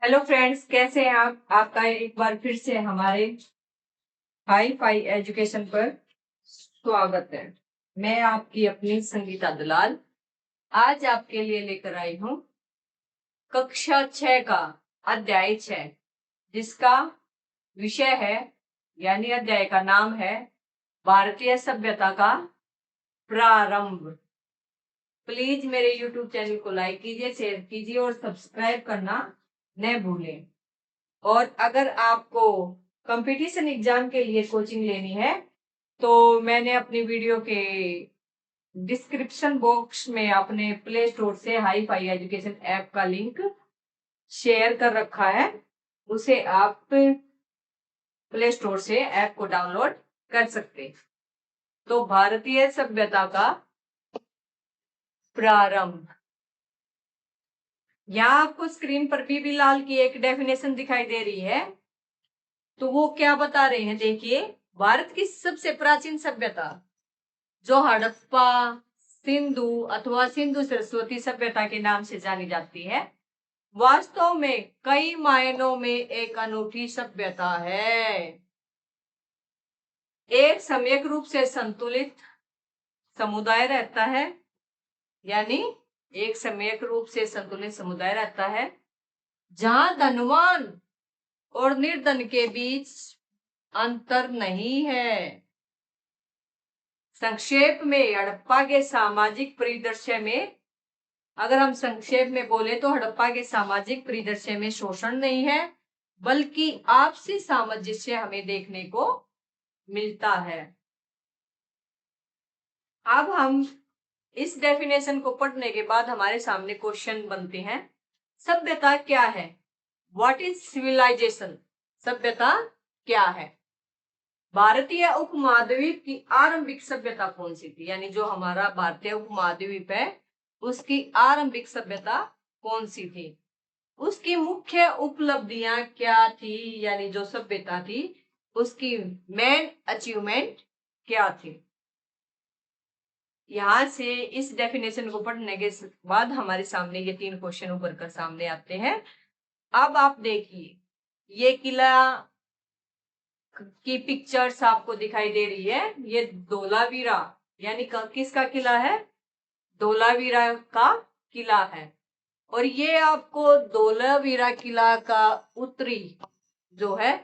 Hello friends, कैसे हैं आप? आपका एक बार फिर से हमारे हाई फाई एजुकेशन पर स्वागत है। मैं आपकी अपनी संगीता दलाल आज आपके लिए लेकर आई हूँ कक्षा 6 का अध्याय 6, जिसका विषय है यानी अध्याय का नाम है भारतीय सभ्यता का प्रारंभ। प्लीज मेरे YouTube चैनल को लाइक कीजिए, शेयर कीजिए और सब्सक्राइब करना न भूलें। और अगर आपको कंपटीशन एग्जाम के लिए कोचिंग लेनी है तो मैंने अपनी वीडियो के डिस्क्रिप्शन बॉक्स में अपने प्ले स्टोर से हाई फाई एजुकेशन ऐप का लिंक शेयर कर रखा है। उसे आप प्ले स्टोर से ऐप को डाउनलोड कर सकते। तो भारतीय सभ्यता का प्रारंभ, यहाँ आपको स्क्रीन पर भी लाल की एक डेफिनेशन दिखाई दे रही है। तो वो क्या बता रहे हैं, देखिए। भारत की सबसे प्राचीन सभ्यता जो हड़प्पा, सिंधु अथवा सिंधु सरस्वती सभ्यता के नाम से जानी जाती है, वास्तव में कई मायनों में एक अनूठी सभ्यता है। एक सम्यक रूप से संतुलित समुदाय रहता है, यानी एक सम्यक रूप से संतुलित समुदाय रहता है जहां धनवान और निर्धन के बीच अंतर नहीं है। संक्षेप में हड़प्पा के सामाजिक परिदृश्य में, अगर हम संक्षेप में बोले तो हड़प्पा के सामाजिक परिदृश्य में शोषण नहीं है, बल्कि आपसी सामंजस्य हमें देखने को मिलता है। अब हम इस डेफिनेशन को पढ़ने के बाद हमारे सामने क्वेश्चन बनते हैं। सभ्यता क्या है? What is civilisation? सभ्यता क्या है? भारतीय उपमहाद्वीप की आरंभिक सभ्यता कौन सी थी? यानी जो हमारा भारतीय उपमहाद्वीप है उसकी आरंभिक सभ्यता कौन सी थी? उसकी मुख्य उपलब्धियां क्या थी? यानी जो सभ्यता थी उसकी मेन अचीवमेंट क्या थी? यहां से इस डेफिनेशन को पढ़ने के बाद हमारे सामने ये 3 क्वेश्चन उभर कर सामने आते हैं। अब आप देखिए, ये किला की पिक्चर्स आपको दिखाई दे रही है। ये धोलावीरा यानी किसका किला है? धोलावीरा का किला है। और ये आपको धोलावीरा किला का उत्तरी जो है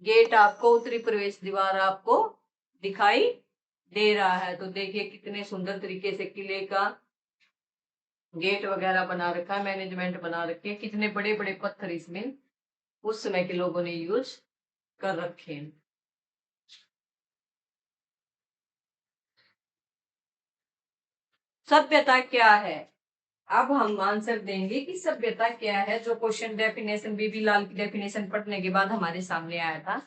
गेट, आपको उत्तरी प्रवेश द्वार आपको दिखाई दे रहा है। तो देखिए कितने सुंदर तरीके से किले का गेट वगैरह बना रखा है, मैनेजमेंट बना रखे हैं। कितने बड़े बड़े पत्थर इसमें उस समय के लोगों ने यूज कर रखे हैं। सभ्यता क्या है? अब हम आंसर देंगे कि सभ्यता क्या है, जो क्वेश्चन डेफिनेशन बीबी लाल की डेफिनेशन पढ़ने के बाद हमारे सामने आया था।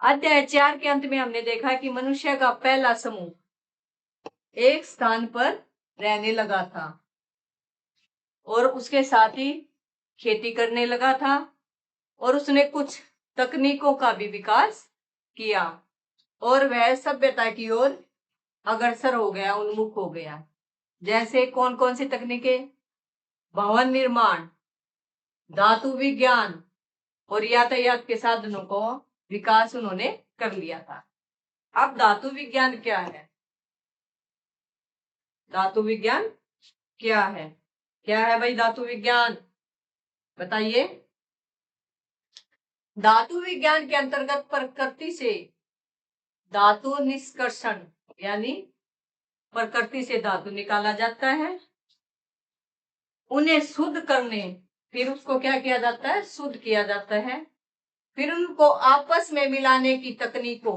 अध्याय 4 के अंत में हमने देखा कि मनुष्य का पहला समूह एक स्थान पर रहने लगा था और उसके साथ ही खेती करने लगा था और उसने कुछ तकनीकों का भी विकास किया और वह सभ्यता की ओर अग्रसर हो गया, उन्मुख हो गया। जैसे कौन कौन सी तकनीकें? भवन निर्माण, धातु विज्ञान और यातायात के साधनों को विकास उन्होंने कर लिया था। अब धातु विज्ञान क्या है? धातु विज्ञान क्या है? क्या है भाई धातु विज्ञान? बताइए। धातु विज्ञान के अंतर्गत प्रकृति से धातु निष्कर्षण, यानी प्रकृति से धातु निकाला जाता है, उन्हें शुद्ध करने, फिर उसको क्या किया जाता है? शुद्ध किया जाता है। फिर उनको आपस में मिलाने की तकनीकों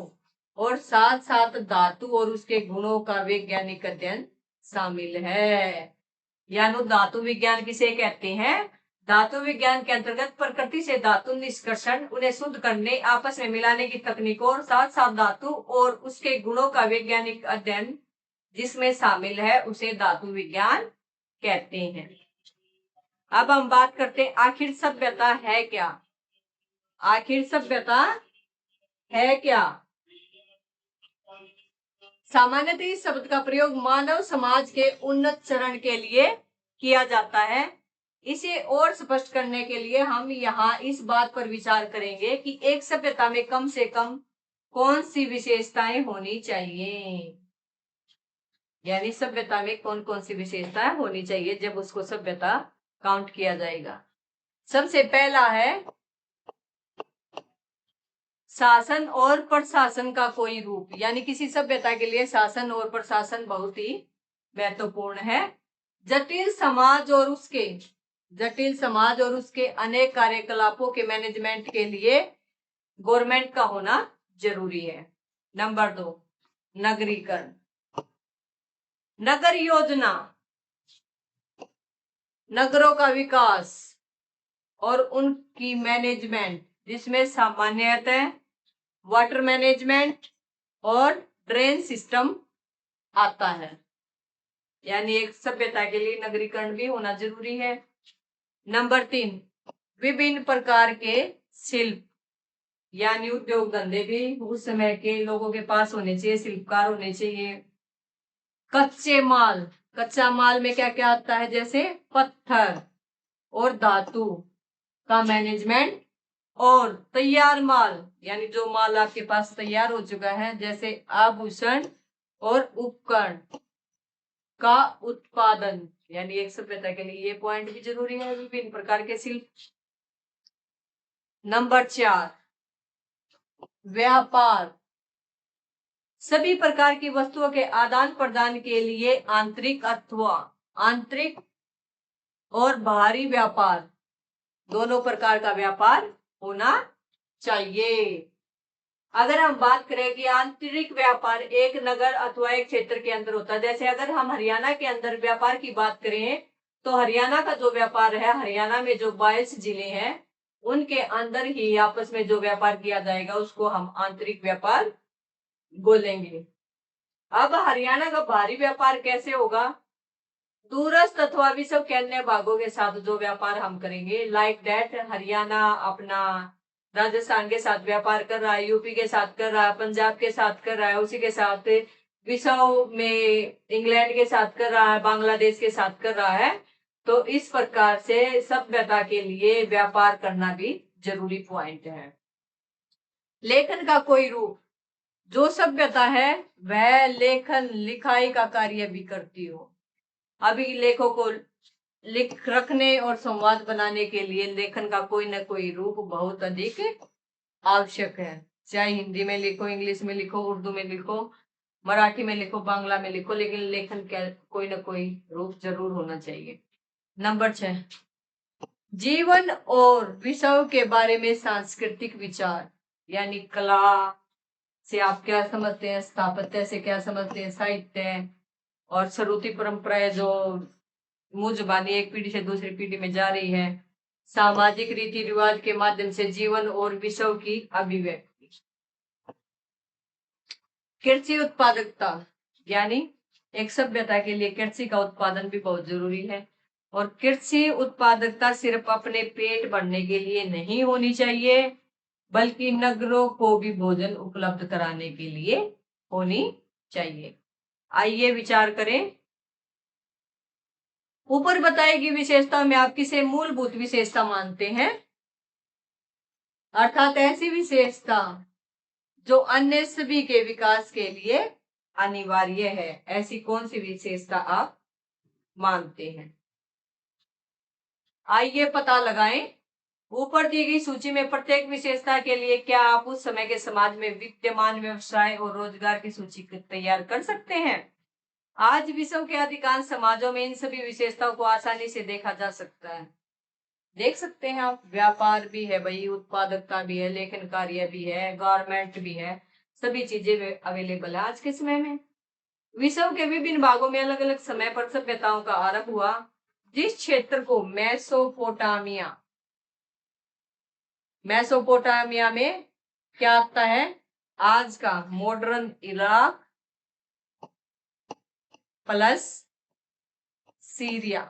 और साथ साथ धातु और उसके गुणों का वैज्ञानिक अध्ययन शामिल है। यानी धातु विज्ञान किसे कहते हैं? धातु विज्ञान के अंतर्गत प्रकृति से धातु निष्कर्षण, उन्हें शुद्ध करने, आपस में मिलाने की तकनीकों और साथ साथ धातु और उसके गुणों का वैज्ञानिक अध्ययन जिसमें शामिल है, उसे धातु विज्ञान कहते हैं। अब हम बात करते हैं आखिर सभ्यता है क्या? आखिर सभ्यता है क्या? सामान्यतः इस शब्द का प्रयोग मानव समाज के उन्नत चरण के लिए किया जाता है। इसे और स्पष्ट करने के लिए हम यहाँ इस बात पर विचार करेंगे कि एक सभ्यता में कम से कम कौन सी विशेषताएं होनी चाहिए, यानी सभ्यता में कौन कौन सी विशेषताएं होनी चाहिए जब उसको सभ्यता काउंट किया जाएगा। सबसे पहला है शासन और प्रशासन का कोई रूप, यानी किसी सभ्यता के लिए शासन और प्रशासन बहुत ही महत्वपूर्ण है। जटिल समाज और उसके अनेक कार्यकलापों के मैनेजमेंट के लिए गवर्नमेंट का होना जरूरी है। नंबर 2, नगरीकरण। नगर योजना, नगरों का विकास और उनकी मैनेजमेंट, जिसमें सामान्यतः वाटर मैनेजमेंट और ड्रेन सिस्टम आता है, यानी एक सभ्यता के लिए नगरीकरण भी होना जरूरी है। नंबर 3, विभिन्न प्रकार के शिल्प, यानी उद्योग धंधे भी उस समय के लोगों के पास होने चाहिए, शिल्पकार होने चाहिए। कच्चा माल में क्या क्या आता है, जैसे पत्थर और धातु का मैनेजमेंट, और तैयार माल, यानी जो माल आपके पास तैयार हो चुका है, जैसे आभूषण और उपकरण का उत्पादन, यानी एक सभ्यता के लिए ये पॉइंट भी जरूरी है, विभिन्न प्रकार के शिल्प। नंबर 4, व्यापार। सभी प्रकार की वस्तुओं के आदान प्रदान के लिए आंतरिक और बाहरी व्यापार, दोनों प्रकार का व्यापार होना चाहिए। अगर हम बात करें कि आंतरिक व्यापार एक नगर अथवा एक क्षेत्र के अंदर होता है, जैसे अगर हम हरियाणा के अंदर व्यापार की बात करें तो हरियाणा का जो व्यापार है, हरियाणा में जो 22 जिले हैं उनके अंदर ही आपस में जो व्यापार किया जाएगा उसको हम आंतरिक व्यापार बोलेंगे। अब हरियाणा का बाहरी व्यापार कैसे होगा? दूरस्थ अथवा विश्व के अन्य भागों के साथ जो व्यापार हम करेंगे, लाइक दैट हरियाणा अपना राजस्थान के साथ व्यापार कर रहा है, यूपी के साथ कर रहा है, पंजाब के साथ कर रहा है, उसी के साथ विश्व में इंग्लैंड के साथ कर रहा है, बांग्लादेश के साथ कर रहा है। तो इस प्रकार से सभ्यता के लिए व्यापार करना भी जरूरी पॉइंट है। लेखन का कोई रूप, जो सभ्यता है वह लेखन लिखाई का कार्य भी करती हो। अभी लेखों को लिख रखने और संवाद बनाने के लिए लेखन का कोई ना कोई रूप बहुत अधिक आवश्यक है। चाहे हिंदी में लिखो, इंग्लिश में लिखो, उर्दू में लिखो, मराठी में लिखो, बांग्ला में लिखो, लेकिन लेखन का कोई ना कोई रूप जरूर होना चाहिए। नंबर 6, जीवन और विषयों के बारे में सांस्कृतिक विचार, यानी कला से आप क्या समझते हैं, स्थापत्य से क्या समझते हैं, साहित्य और श्रुति परंपराएं जो मुंह जुबानी एक पीढ़ी से दूसरी पीढ़ी में जा रही है, सामाजिक रीति रिवाज के माध्यम से जीवन और विषयों की अभिव्यक्ति। कृषि उत्पादकता, यानी एक सभ्यता के लिए कृषि का उत्पादन भी बहुत जरूरी है, और कृषि उत्पादकता सिर्फ अपने पेट भरने के लिए नहीं होनी चाहिए, बल्कि नगरों को भी भोजन उपलब्ध कराने के लिए होनी चाहिए। आइए विचार करें। ऊपर बताई गई विशेषता में आप किसे मूलभूत विशेषता मानते हैं? अर्थात ऐसी विशेषता जो अन्य सभी के विकास के लिए अनिवार्य है, ऐसी कौन सी विशेषता आप मानते हैं? आइए पता लगाएं। ऊपर दी गई सूची में प्रत्येक विशेषता के लिए क्या आप उस समय के समाज में विद्यमान व्यवसाय और रोजगार की सूची तैयार कर सकते हैं? आज विश्व के अधिकांश समाजों में इन सभी विशेषताओं को आसानी से देखा जा सकता है। देख सकते हैं आप, व्यापार भी है भाई, उत्पादकता भी है, लेखन कार्य भी है, गारमेंट भी है, सभी चीजें अवेलेबल है आज के समय में। विश्व के विभिन्न भागों में अलग अलग समय पर सभ्यताओं का आरंभ हुआ। जिस क्षेत्र को मेसोपोटामिया में क्या आता है? आज का modern Iraq plus Syria,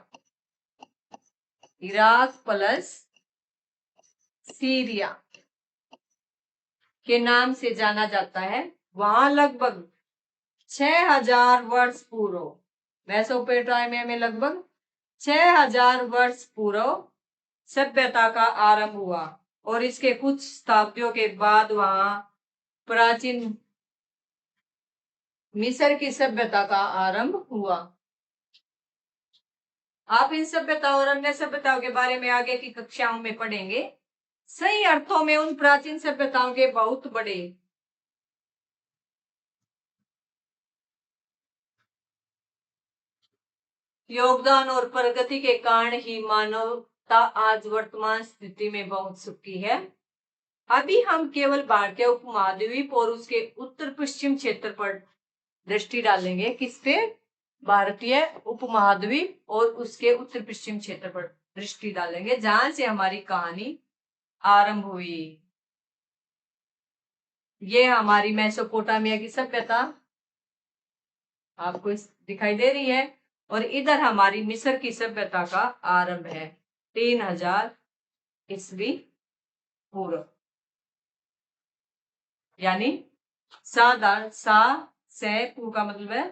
Iraq plus Syria के नाम से जाना जाता है। वहां लगभग 6000 वर्ष पूर्व, मेसोपोटामिया में लगभग 6000 वर्ष पूर्व सभ्यता का आरंभ हुआ और इसके कुछ शताब्दियों के बाद वहां प्राचीन मिस्र की सभ्यता का आरंभ हुआ। आप इन सभ्यताओं और अन्य सभ्यताओं के बारे में आगे की कक्षाओं में पढ़ेंगे। सही अर्थों में उन प्राचीन सभ्यताओं के बहुत बड़े योगदान और प्रगति के कारण ही मानवता आज वर्तमान स्थिति में पहुंच चुकी है। अभी हम केवल भारतीय उपमहाद्वीप और उसके उत्तर पश्चिम क्षेत्र पर दृष्टि डालेंगे। किस पे? भारतीय उपमहाद्वीप और उसके उत्तर पश्चिम क्षेत्र पर दृष्टि डालेंगे, जहां से हमारी कहानी आरंभ हुई। ये हमारी मेसोपोटामिया की सभ्यता आपको दिखाई दे रही है और इधर हमारी मिस्र की सभ्यता का आरंभ है 3000 ईस्वी पूर्व, यानी साधारण पू का मतलब है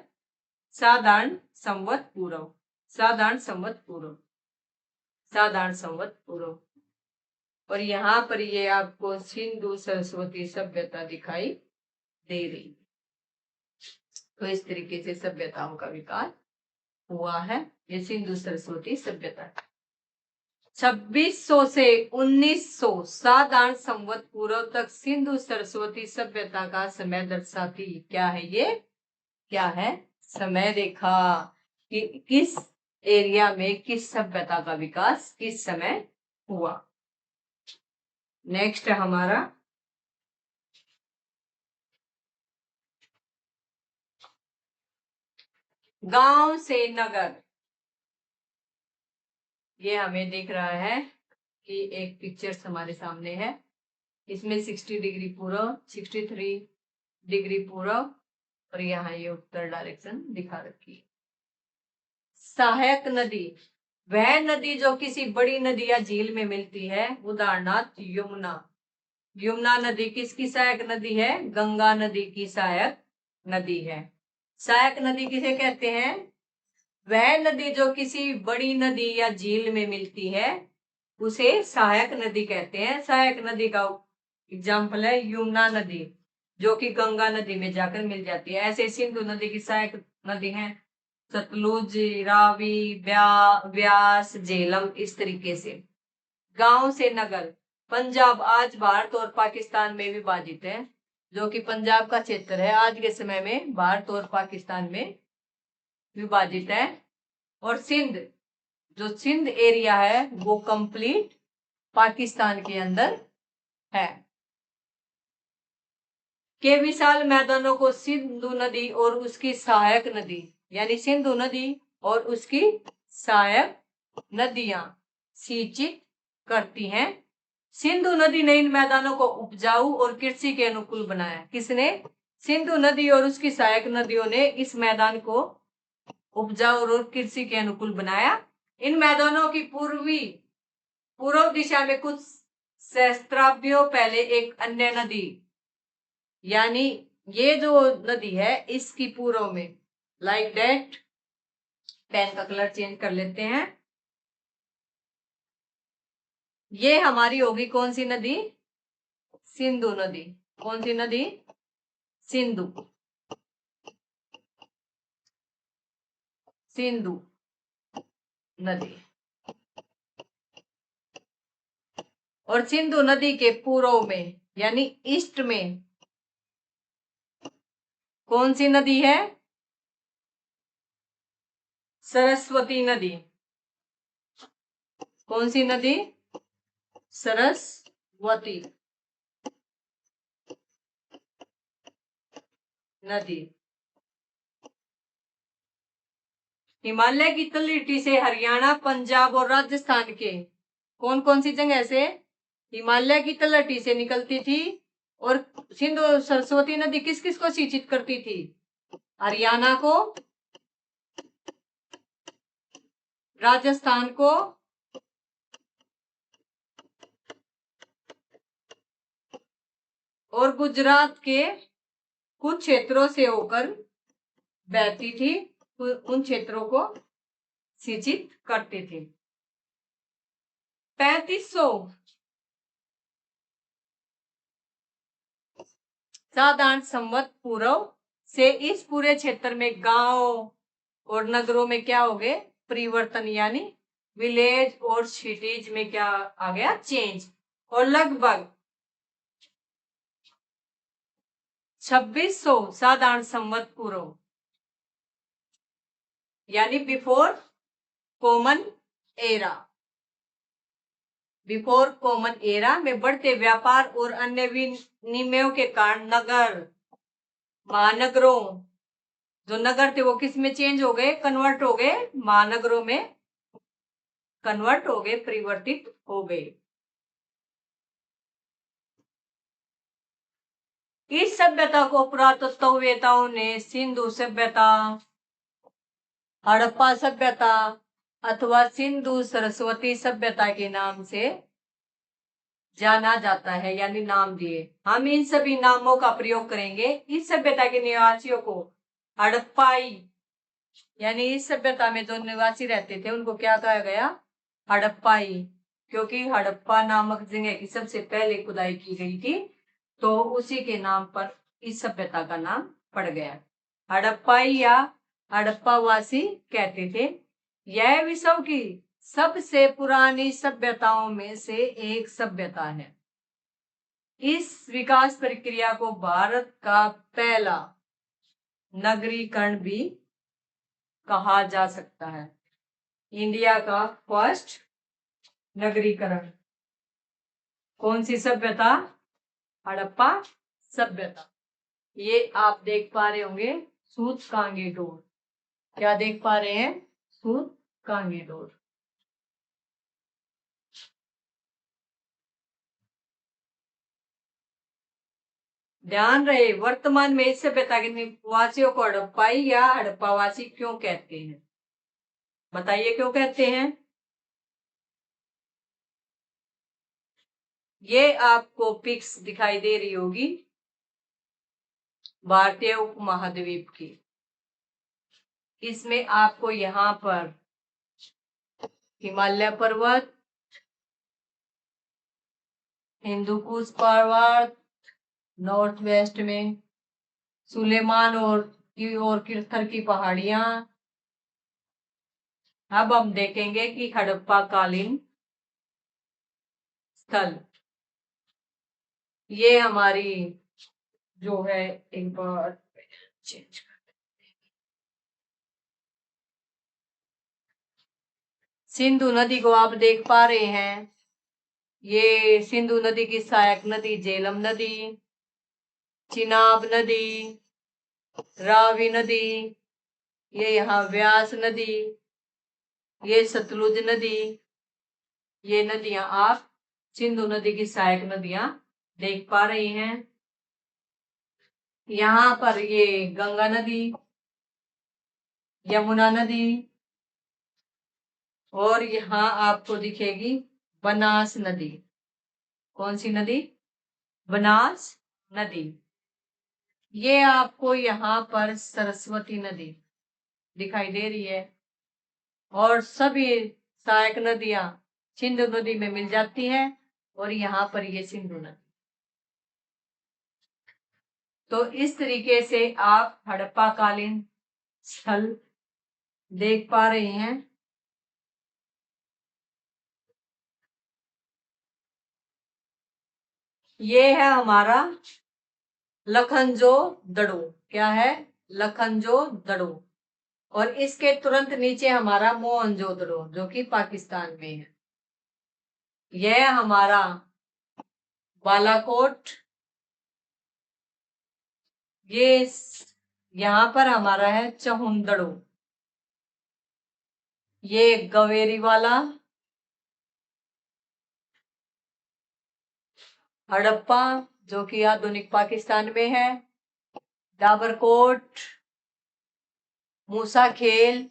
साधारण संवत पूर्व, साधारण संवत पूर्व, साधारण संवत पूर्व। और यहाँ पर ये आपको सिंधु सरस्वती सभ्यता दिखाई दे रही। तो इस तरीके से सभ्यताओं का विकास हुआ है। ये सिंधु सरस्वती सभ्यता 2600 से 1900 साधारण संवत पूर्व तक सिंधु सरस्वती सभ्यता का समय दर्शाती। क्या है ये? क्या है? समय रेखा कि किस एरिया में किस सभ्यता का विकास किस समय हुआ। नेक्स्ट हमारा गांव से नगर। ये हमें दिख रहा है कि एक पिक्चर्स हमारे सामने है। इसमें 60 डिग्री पूर्व, 63 डिग्री पूर्व और यहाँ ये उत्तर डायरेक्शन दिखा रखी है। सहायक नदी वह नदी जो किसी बड़ी नदी या झील में मिलती है, उदाहरणार्थ यमुना। यमुना नदी किसकी सहायक नदी है? गंगा नदी की सहायक नदी है। सहायक नदी किसे कहते हैं? वह नदी जो किसी बड़ी नदी या झील में मिलती है उसे सहायक नदी कहते हैं। सहायक नदी का एग्जाम्पल है यमुना नदी, जो कि गंगा नदी में जाकर मिल जाती है। ऐसे सिंधु नदी की सहायक नदी है सतलुज, रावी, व्यास, झेलम, इस तरीके से। गांव से नगर पंजाब आज भारत और पाकिस्तान में विभाजित है, जो कि पंजाब का क्षेत्र है आज के समय में भारत और पाकिस्तान में विभाजित है। और सिंध, जो सिंध एरिया है वो कंप्लीट पाकिस्तान के अंदर है। के विशाल मैदानों को सिंधु नदी और उसकी सहायक नदी, यानी सिंधु नदी और उसकी सहायक नदियां सिंचित करती हैं। सिंधु नदी ने इन मैदानों को उपजाऊ और कृषि के अनुकूल बनाया। किसने? सिंधु नदी और उसकी सहायक नदियों ने इस मैदान को उपजाऊ और कृषि के अनुकूल बनाया। इन मैदानों की पूर्व दिशा में कुछ सहस्त्राब्दियों पहले एक अन्य नदी, यानी ये जो नदी है इसकी पूर्व में, लाइक दैट, पेन का कलर चेंज कर लेते हैं। ये हमारी होगी कौन सी नदी? सिंधु नदी। कौन सी नदी? सिंधु, सिंधु नदी। और सिंधु नदी के पूर्व में यानी ईस्ट में कौन सी नदी है? सरस्वती नदी। कौन सी नदी? सरस्वती नदी। हिमालय की तलहटी से हरियाणा, पंजाब और राजस्थान के कौन कौन सी जगह से हिमालय की तलहटी से निकलती थी और सिंधु सरस्वती नदी किस किस को सिंचित करती थी? हरियाणा को, राजस्थान को और गुजरात के कुछ क्षेत्रों से होकर बहती थी, उन क्षेत्रों को सिंचित करते थे। 3500 साधारण संवत पूर्व से इस पूरे क्षेत्र में गांव और नगरों में क्या हो गए? परिवर्तन, यानी विलेज और सिटीज में क्या आ गया? चेंज। और लगभग 2600 साधारण संवत पूर्व, यानी before common era, before common era में बढ़ते व्यापार और अन्य विनिमयों के कारण नगर, महानगरों, जो नगर थे वो किस में चेंज हो गए? कन्वर्ट हो गए, महानगरों में कन्वर्ट हो गए, परिवर्तित हो गए। इस सभ्यता को पुरातत्ववेताओं ने सिंधु सभ्यता, हड़प्पा सभ्यता अथवा सिंधु सरस्वती सभ्यता के नाम से जाना जाता है, यानी नाम दिए। हम इन सभी नामों का प्रयोग करेंगे। इस सभ्यता के निवासियों को हड़प्पाई, यानी इस सभ्यता में जो निवासी रहते थे उनको क्या कहा गया? हड़प्पाई, क्योंकि हड़प्पा नामक जगह की सबसे पहले खुदाई की गई थी, तो उसी के नाम पर इस सभ्यता का नाम पड़ गया। हड़प्पाई या हड़प्पावासी कहते थे। यह विश्व की सबसे पुरानी सभ्यताओं में से एक सभ्यता है। इस विकास प्रक्रिया को भारत का पहला नगरीकरण भी कहा जा सकता है। इंडिया का फर्स्ट नगरीकरण कौन सी सभ्यता? हड़प्पा सभ्यता। ये आप देख पा रहे होंगे सूतकांगे डोर। क्या देख पा रहे हैं? सूतकांगे डोर। ध्यान रहे, वर्तमान में इस सभ्यता के निवासियों को हड़प्पाई या हड़प्पावासी क्यों कहते हैं? बताइए क्यों कहते हैं? ये आपको पिक्स दिखाई दे रही होगी भारतीय उपमहाद्वीप की। इसमें आपको यहाँ पर हिमालय पर्वत, हिंदुकुश पर्वत, नॉर्थ वेस्ट में सुलेमान और किर्थर की पहाड़ियां। अब हम देखेंगे कि हड़प्पा कालीन स्थल, ये हमारी जो है, एक बार चेंज कर, सिंधु नदी को आप देख पा रहे हैं। ये सिंधु नदी की सहायक नदी झेलम नदी, चिनाब नदी, रावी नदी, ये यहाँ व्यास नदी, ये सतलुज नदी, ये नदियां आप सिंधु नदी की सहायक नदियां देख पा रही हैं। यहाँ पर ये गंगा नदी, यमुना नदी, और यहाँ आपको दिखेगी बनास नदी। कौन सी नदी? बनास नदी। ये आपको यहाँ पर सरस्वती नदी दिखाई दे रही है, और सभी सहायक नदियां सिंधु नदी में मिल जाती हैं, और यहाँ पर ये सिंधु नदी। तो इस तरीके से आप हड़प्पा कालीन स्थल देख पा रहे हैं। ये है हमारा लखनजो-दड़ो। क्या है? लखनजो-दड़ो। और इसके तुरंत नीचे हमारा मोहनजोदड़ो, जो कि पाकिस्तान में है। यह हमारा बालाकोट, ये यहाँ पर हमारा है चहुंदड़ो, ये गवेरी वाला, हड़प्पा जो कि आधुनिक पाकिस्तान में है, डाबरकोट, मूसा खेल,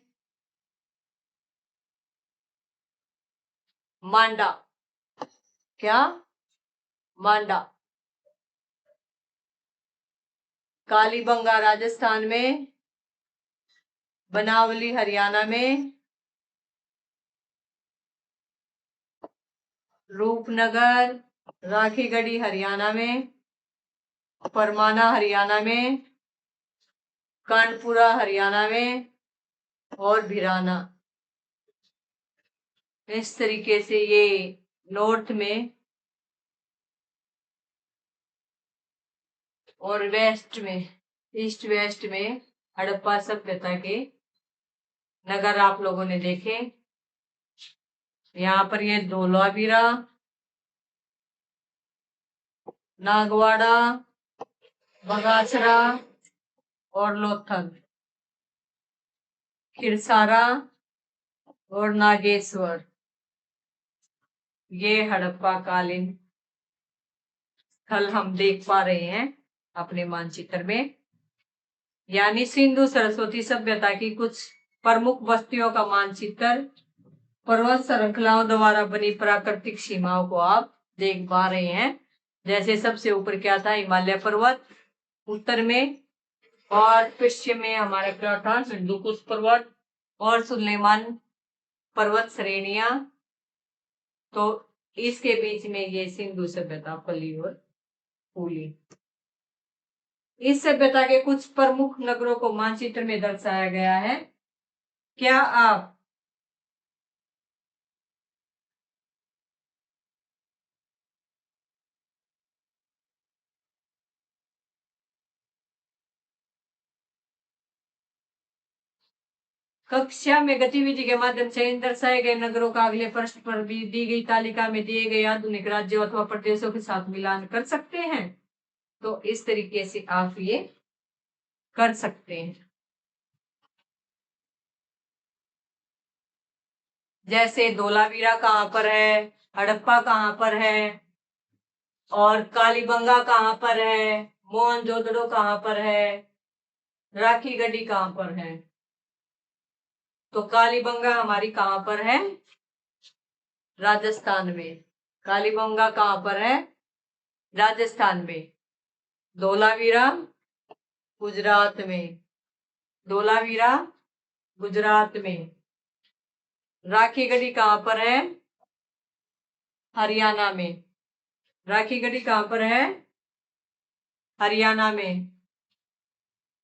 मांडा। क्या? मांडा। कालीबंगा राजस्थान में, बनावली हरियाणा में, रूपनगर, राखीगढ़ी हरियाणा में, परमाना हरियाणा में, कानपुरा हरियाणा में और भिराना। इस तरीके से ये नॉर्थ में और वेस्ट में, ईस्ट वेस्ट में हड़प्पा सभ्यता के नगर आप लोगों ने देखे। यहाँ पर ये धोलावीरा, नागवाड़ा, बगासरा और लोथल, खिरसारा और नागेश्वर, ये हड़प्पा कालीन स्थल हम देख पा रहे हैं अपने मानचित्र में। यानी सिंधु सरस्वती सभ्यता की कुछ प्रमुख बस्तियों का मानचित्र पर्वत श्रृंखलाओं द्वारा बनी प्राकृतिक सीमाओं को आप देख पा रहे हैं। जैसे सबसे ऊपर क्या था, हिमालय पर्वत उत्तर में, और पश्चिम में हमारे क्या था, हिंदुकुश पर्वत और सुलेमान पर्वत श्रेणियां। तो इसके बीच में ये सिंधु सभ्यता पली और फूली। इस सभ्यता के कुछ प्रमुख नगरों को मानचित्र में दर्शाया गया है। क्या आप कक्षा में गतिविधि के माध्यम से इन दर्शाए गए नगरों का अगले पृष्ठ पर भी दी गई तालिका में दिए गए आधुनिक राज्यों अथवा प्रदेशों के साथ मिलान कर सकते हैं? तो इस तरीके से आप ये कर सकते हैं। जैसे धोलावीरा कहाँ पर है, हड़प्पा कहाँ पर है, और कालीबंगा कहाँ पर है, मोहनजोदड़ो कहाँ पर है, राखीगढ़ी कहाँ पर है। तो कालीबंगा हमारी कहाँ पर है, राजस्थान में। कालीबंगा कहाँ पर है, राजस्थान में। धोलावीरा गुजरात में, धोलावीरा गुजरात में। राखीगढ़ी कहाँ पर है, हरियाणा में। राखीगढ़ी कहाँ पर है, हरियाणा में।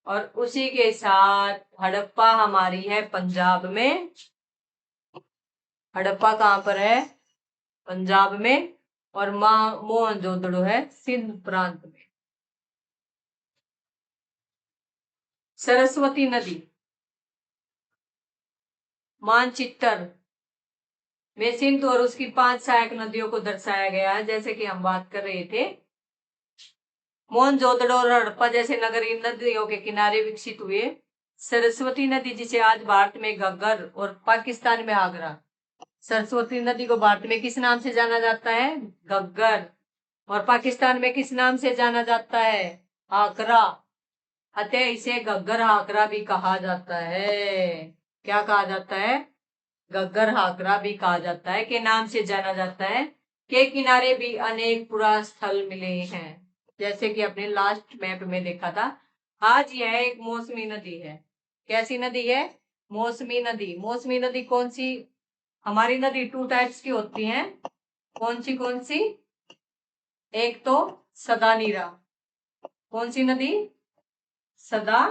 और उसी के साथ हड़प्पा हमारी है पंजाब में। हड़प्पा कहाँ पर है, पंजाब में। और मोहनजोदड़ो है सिंध प्रांत में। सरस्वती नदी मानचित्र में सिंधु और उसकी 5 सहायक नदियों को दर्शाया गया है। जैसे कि हम बात कर रहे थे, मोहनजोदड़ो और हड़प्पा जैसे नगर इन नदियों के किनारे विकसित हुए। सरस्वती नदी, जिसे आज भारत में घग्गर और पाकिस्तान में आगरा, सरस्वती नदी को भारत में किस नाम से जाना जाता है, घग्गर, और पाकिस्तान में किस नाम से जाना जाता है, आगरा। अतः इसे घग्गर आगरा भी कहा जाता है। क्या कहा जाता है, घग्गर हाकरा भी कहा जाता है, के नाम से जाना जाता है। के किनारे भी अनेक पुरा स्थल मिले हैं। जैसे कि अपने लास्ट मैप में देखा था। आज यह एक मौसमी नदी है। कैसी नदी है, मौसमी नदी। मौसमी नदी कौन सी, हमारी नदी 2 टाइप्स की होती हैं। कौन सी, एक तो सदा नीरा। कौन सी नदी, सदा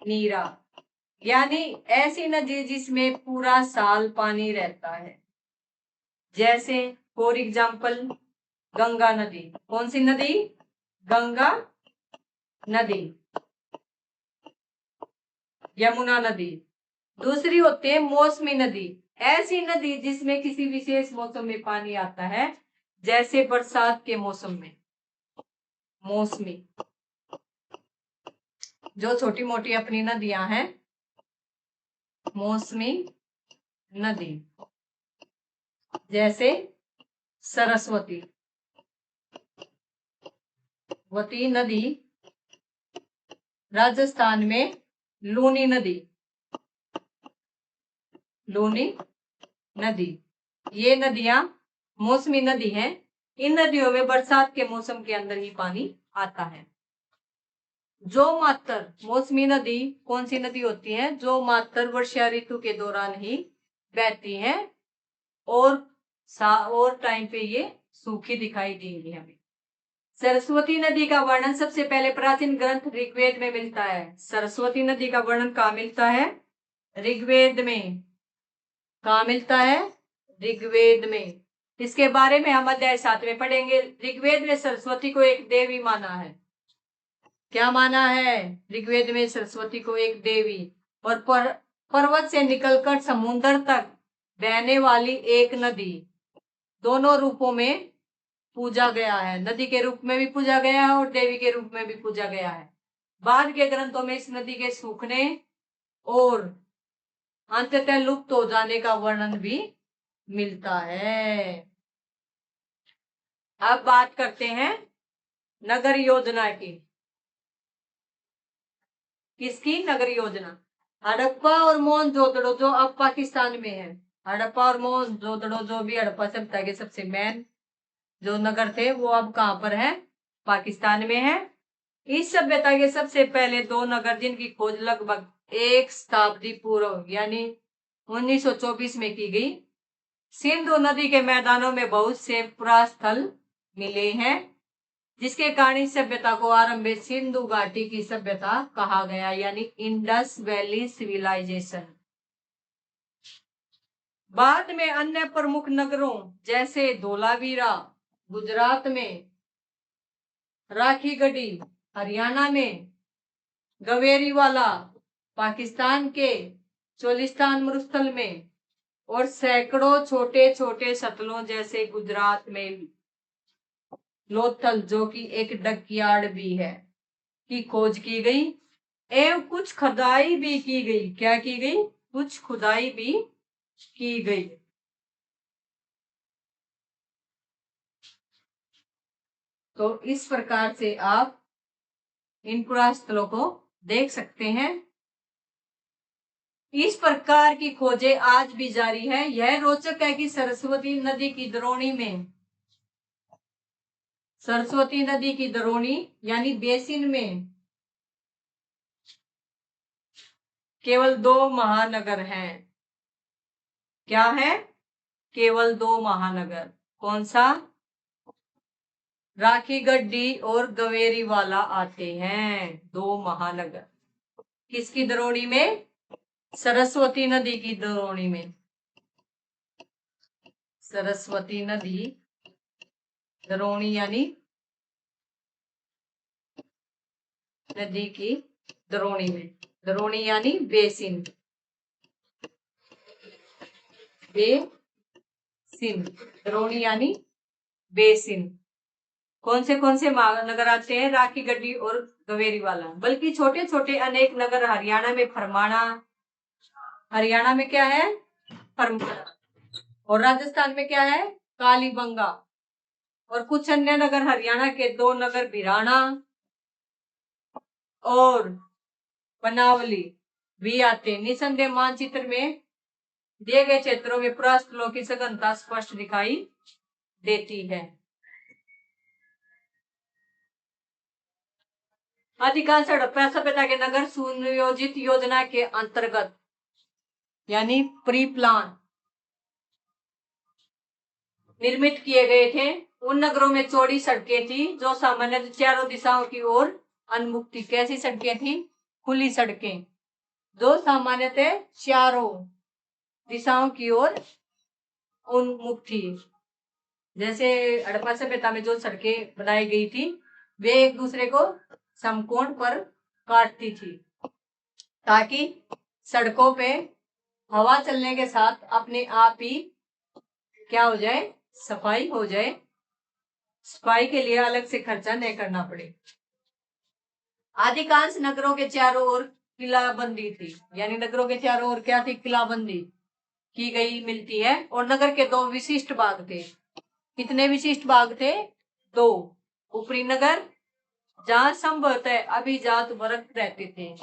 नीरा, यानी ऐसी नदी जिसमें पूरा साल पानी रहता है। जैसे फॉर एग्जाम्पल गंगा नदी। कौन सी नदी, गंगा नदी। यमुना नदी। दूसरी होती है मौसमी नदी। ऐसी नदी जिसमें किसी विशेष मौसम में पानी आता है, जैसे बरसात के मौसम में। मौसमी, जो छोटी मोटी अपनी नदियां हैं, मौसमी नदी। जैसे सरस्वती वती नदी, राजस्थान में लूनी नदी। लूनी नदी, ये नदियां मौसमी नदी हैं। इन नदियों में बरसात के मौसम के अंदर ही पानी आता है। जो मात्र मौसमी नदी कौन सी नदी होती है, जो मात्र वर्षा ऋतु के दौरान ही बहती हैं और और टाइम पे ये सूखी दिखाई देंगी हमें। सरस्वती नदी का वर्णन सबसे पहले प्राचीन ग्रंथ ऋग्वेद में मिलता है। सरस्वती नदी का वर्णन कहाँ मिलता है? ऋग्वेद में। कहाँ मिलता है? ऋग्वेद में। इसके बारे में हम अध्याय 7 में पढ़ेंगे। ऋग्वेद में सरस्वती को एक देवी माना है। क्या माना है? ऋग्वेद में सरस्वती को एक देवी और पर्वत से निकलकर समुद्र तक बहने वाली एक नदी, दोनों रूपों में पूजा गया है। नदी के रूप में भी पूजा गया है और देवी के रूप में भी पूजा गया है। बाद के ग्रंथों में इस नदी के सूखने और अंततः लुप्त हो जाने का वर्णन भी मिलता है। अब बात करते हैं नगर योजना की। किसकी? नगर योजना। हड़प्पा और मोहनजोदड़ो जो अब पाकिस्तान में है। हड़प्पा और मोहनजोदड़ो जो भी हड़प्पा सभ्यता के सबसे मेन जो नगर थे वो अब कहाँ पर है? पाकिस्तान में है। इस सभ्यता के सबसे पहले दो नगर जिनकी खोज लगभग एक शताब्दी पूर्व यानी 1924 में की गई। सिंधु नदी के मैदानों में बहुत से पुरास्थल मिले हैं, जिसके कारण इस सभ्यता को आरंभ में सिंधु घाटी की सभ्यता कहा गया, यानी इंडस वैली सिविलाइजेशन। बाद में अन्य प्रमुख नगरों जैसे धोलावीरा गुजरात में, राखीगढ़ी हरियाणा में, गवेरीवाला पाकिस्तान के चोलिस्तान मरुस्थल में और सैकड़ों छोटे छोटे सतलों जैसे गुजरात में लोथल जो कि एक डकयार्ड भी है की खोज की गई एवं कुछ खुदाई भी की गई। क्या की गई? कुछ खुदाई भी की गई। तो इस प्रकार से आप इन पुरास्थलों को देख सकते हैं। इस प्रकार की खोजें आज भी जारी है। यह रोचक है कि सरस्वती नदी की द्रोणी में, सरस्वती नदी की द्रोणी यानी बेसिन में केवल 2 महानगर हैं। क्या है? केवल 2 महानगर। कौन सा? राखीगढ़ी और गवेरीवाला आते हैं, 2 महानगर। किसकी द्रोणी में? सरस्वती नदी की द्रोणी में। सरस्वती नदी द्रोणी यानी नदी की द्रोणी में। द्रोणी यानी बेसिन। बेसिन द्रोणी यानी बेसिन। कौन से नगर आते हैं? राखीगढ़ी और गवेरीवाला। बल्कि छोटे छोटे अनेक नगर हरियाणा में फरमाना, हरियाणा में क्या है? फरमाना। और राजस्थान में क्या है? कालीबंगा। और कुछ अन्य नगर हरियाणा के 2 नगर भिराना और बनावली भी आते हैं। निसंदेह मानचित्र में दिए गए क्षेत्रों में पुरास्थलों की सघनता स्पष्ट दिखाई देती है। अधिकांश हड़प्पा सभ्यता के नगर सुनियोजित योजना के अंतर्गत यानी प्री प्लान निर्मित किए गए थे। उन नगरों में चौड़ी सड़कें थी जो सामान्य चारों दिशाओं की ओर उन्मुख थी। कैसी सड़कें थी? खुली सड़कें जो सामान्यतः चारों दिशाओं की ओर उन्मुख थी। जैसे हड़प्पा सभ्यता में जो सड़कें बनाई गई थी वे एक दूसरे को समकोण पर काटती थी ताकि सड़कों पे हवा चलने के साथ अपने आप ही क्या हो जाए? सफाई हो जाए। सफाई के लिए अलग से खर्चा नहीं करना पड़े। अधिकांश नगरों के चारों ओर किलाबंदी थी, यानी नगरों के चारों ओर क्या थी? किलाबंदी की गई मिलती है। और नगर के 2 विशिष्ट भाग थे। कितने विशिष्ट भाग थे? 2। ऊपरी नगर जहां संभवतः अभिजात वर्ग रहते थे।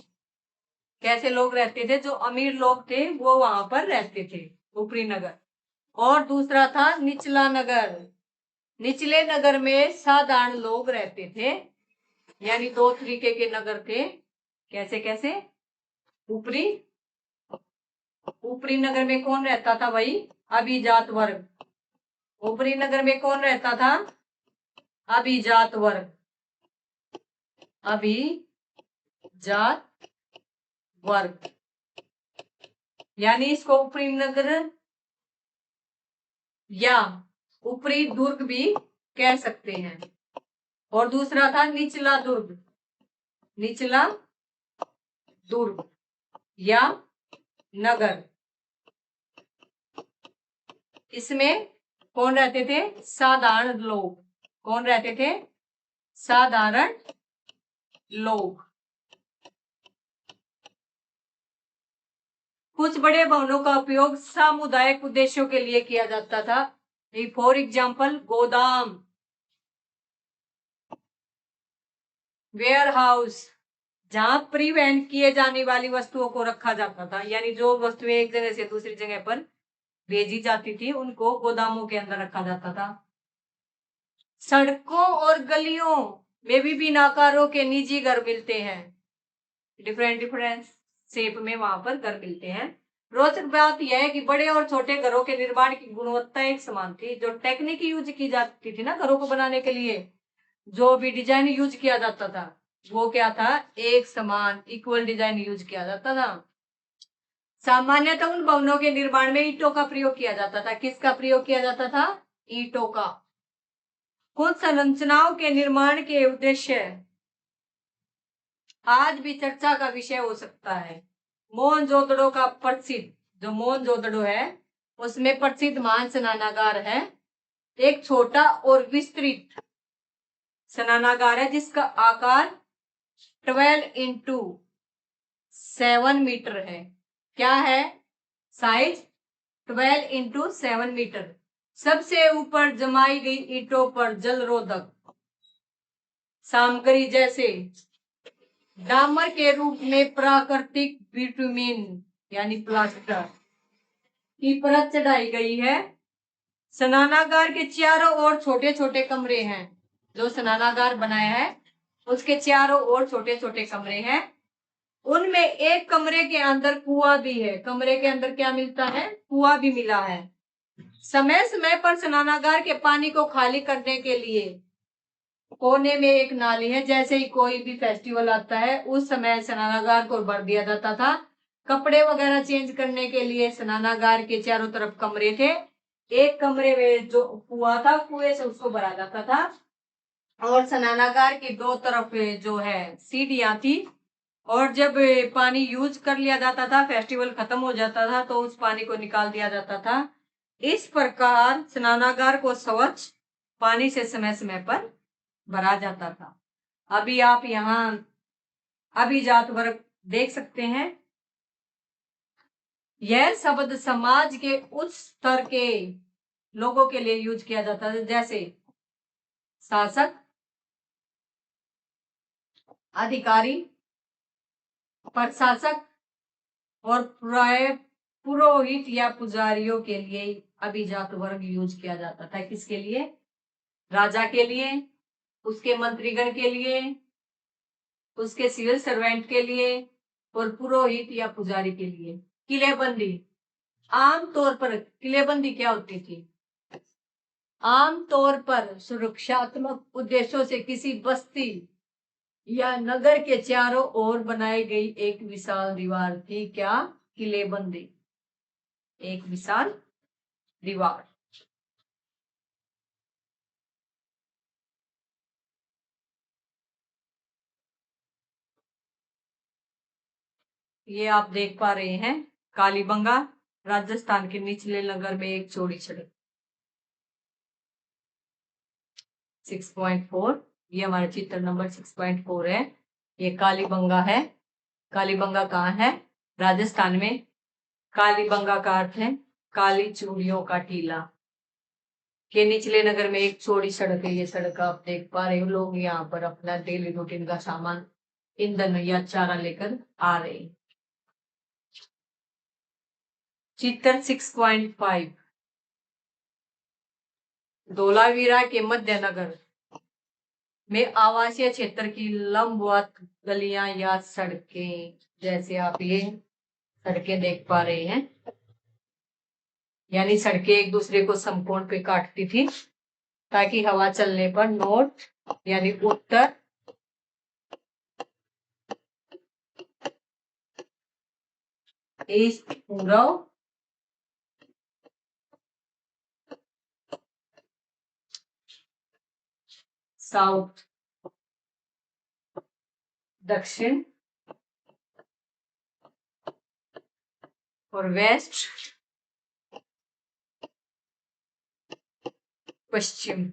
कैसे लोग रहते थे? जो अमीर लोग थे वो वहां पर रहते थे, ऊपरी नगर। और दूसरा था निचला नगर। निचले नगर में साधारण लोग रहते थे, यानी 2 तरीके के नगर थे। कैसे कैसे? ऊपरी नगर में कौन रहता था भाई? अभिजात वर्ग। ऊपरी नगर में कौन रहता था? अभिजात वर्ग, अभिजात वर्ग, यानी इसको ऊपरी नगर या ऊपरी दुर्ग भी कह सकते हैं। और दूसरा था निचला दुर्ग, निचला दुर्ग या नगर। इसमें कौन रहते थे? साधारण लोग। कौन रहते थे? साधारण लोग। कुछ बड़े भवनों का उपयोग सामुदायिक उद्देश्यों के लिए किया जाता था। फॉर एग्जाम्पल गोदाम, वेयर हाउस, जहां प्रीवेंट किए जाने वाली वस्तुओं को रखा जाता था, यानी जो वस्तुएं एक जगह से दूसरी जगह पर भेजी जाती थी उनको गोदामों के अंदर रखा जाता था। सड़कों और गलियों में विभिन्न आकारों के निजी घर मिलते हैं, डिफरेंट डिफरेंट शेप में वहां पर घर मिलते हैं। रोचक बात यह है कि बड़े और छोटे घरों के निर्माण की गुणवत्ता एक समान थी। जो टेक्निक यूज की जाती थी ना घरों को बनाने के लिए, जो भी डिजाइन यूज किया जाता था वो क्या था? एक समान इक्वल डिजाइन यूज किया जाता था। सामान्यतः उन भवनों के निर्माण में ईंटों का प्रयोग किया जाता था। किसका प्रयोग किया जाता था? ईंटों का। कुछ संरचनाओं के निर्माण के उद्देश्य आज भी चर्चा का विषय हो सकता है। मोहनजोदड़ो का प्रसिद्ध, जो मोहनजोदड़ो है उसमें प्रसिद्ध महान स्नानागार है। एक छोटा और विस्तृत स्नानागार है जिसका आकार 12x7 मीटर है। क्या है? Size 12x7 metre. सबसे ऊपर जमाई गई ईंटों पर जलरोधक सामग्री जैसे डामर के रूप में प्राकृतिक बिटुमिन यानी प्लास्टर की परत चढ़ाई गई है। स्नानागार के चारों ओर छोटे छोटे कमरे हैं। जो स्नानागार बनाया है उसके चारों ओर छोटे छोटे कमरे हैं। उनमें एक कमरे के अंदर कुआं भी है। कमरे के अंदर क्या मिलता है? कुआं भी मिला है। समय समय पर स्नानागार के पानी को खाली करने के लिए कोने में एक नाली है। जैसे ही कोई भी फेस्टिवल आता है उस समय स्नानागार को भर दिया जाता था। कपड़े वगैरह चेंज करने के लिए स्नानागार के चारों तरफ कमरे थे। एक कमरे में जो कुआं था कुएं से उसको भरा जाता था और स्नानागार की दो तरफ जो है सीढ़ियां थी। और जब पानी यूज कर लिया जाता था, फेस्टिवल खत्म हो जाता था तो उस पानी को निकाल दिया जाता था। इस प्रकार स्नानागार को स्वच्छ पानी से समय समय पर भरा जाता था। अभी आप यहाँ अभिजात वर्ग देख सकते हैं। यह शब्द समाज के उच्च स्तर के लोगों के लिए यूज किया जाता है, जैसे शासक, अधिकारी, प्रशासक और पुरोहित या पुजारियों के लिए अभिजात वर्ग यूज किया जाता था। किसके लिए? राजा के लिए, उसके मंत्रीगण के लिए, उसके सिविल सर्वेंट के लिए और पुरोहित या पुजारी के लिए। किलेबंदी, आमतौर पर किलेबंदी क्या होती थी? आमतौर पर सुरक्षात्मक उद्देश्यों से किसी बस्ती या नगर के चारों ओर बनाई गई एक विशाल दीवार थी। क्या? किलेबंदी, एक विशाल दीवार। ये आप देख पा रहे हैं कालीबंगा, राजस्थान के निचले नगर में एक चौड़ी सड़क। 6.4, ये हमारा चित्र नंबर 6.4 है। ये कालीबंगा है। कालीबंगा कहाँ है? राजस्थान में। कालीबंगा का अर्थ है काली चूड़ियों का टीला। के निचले नगर में एक चौड़ी सड़क है। ये सड़क आप देख पा रहे हो। लोग यहाँ पर अपना डेली रूटीन का सामान, ईंधन या चारा लेकर आ रहे हैं। चित्र 6.5, धोलावीरा के मध्य नगर में आवासीय क्षेत्र की लंबवत गलियां या सड़कें, जैसे आप ये सड़कें देख पा रहे हैं। यानी सड़कें एक दूसरे को समकोण पे काटती थी ताकि हवा चलने पर नॉर्थ यानी उत्तर, ईस्ट पूर्व, साउथ दक्षिण और वेस्ट पश्चिम।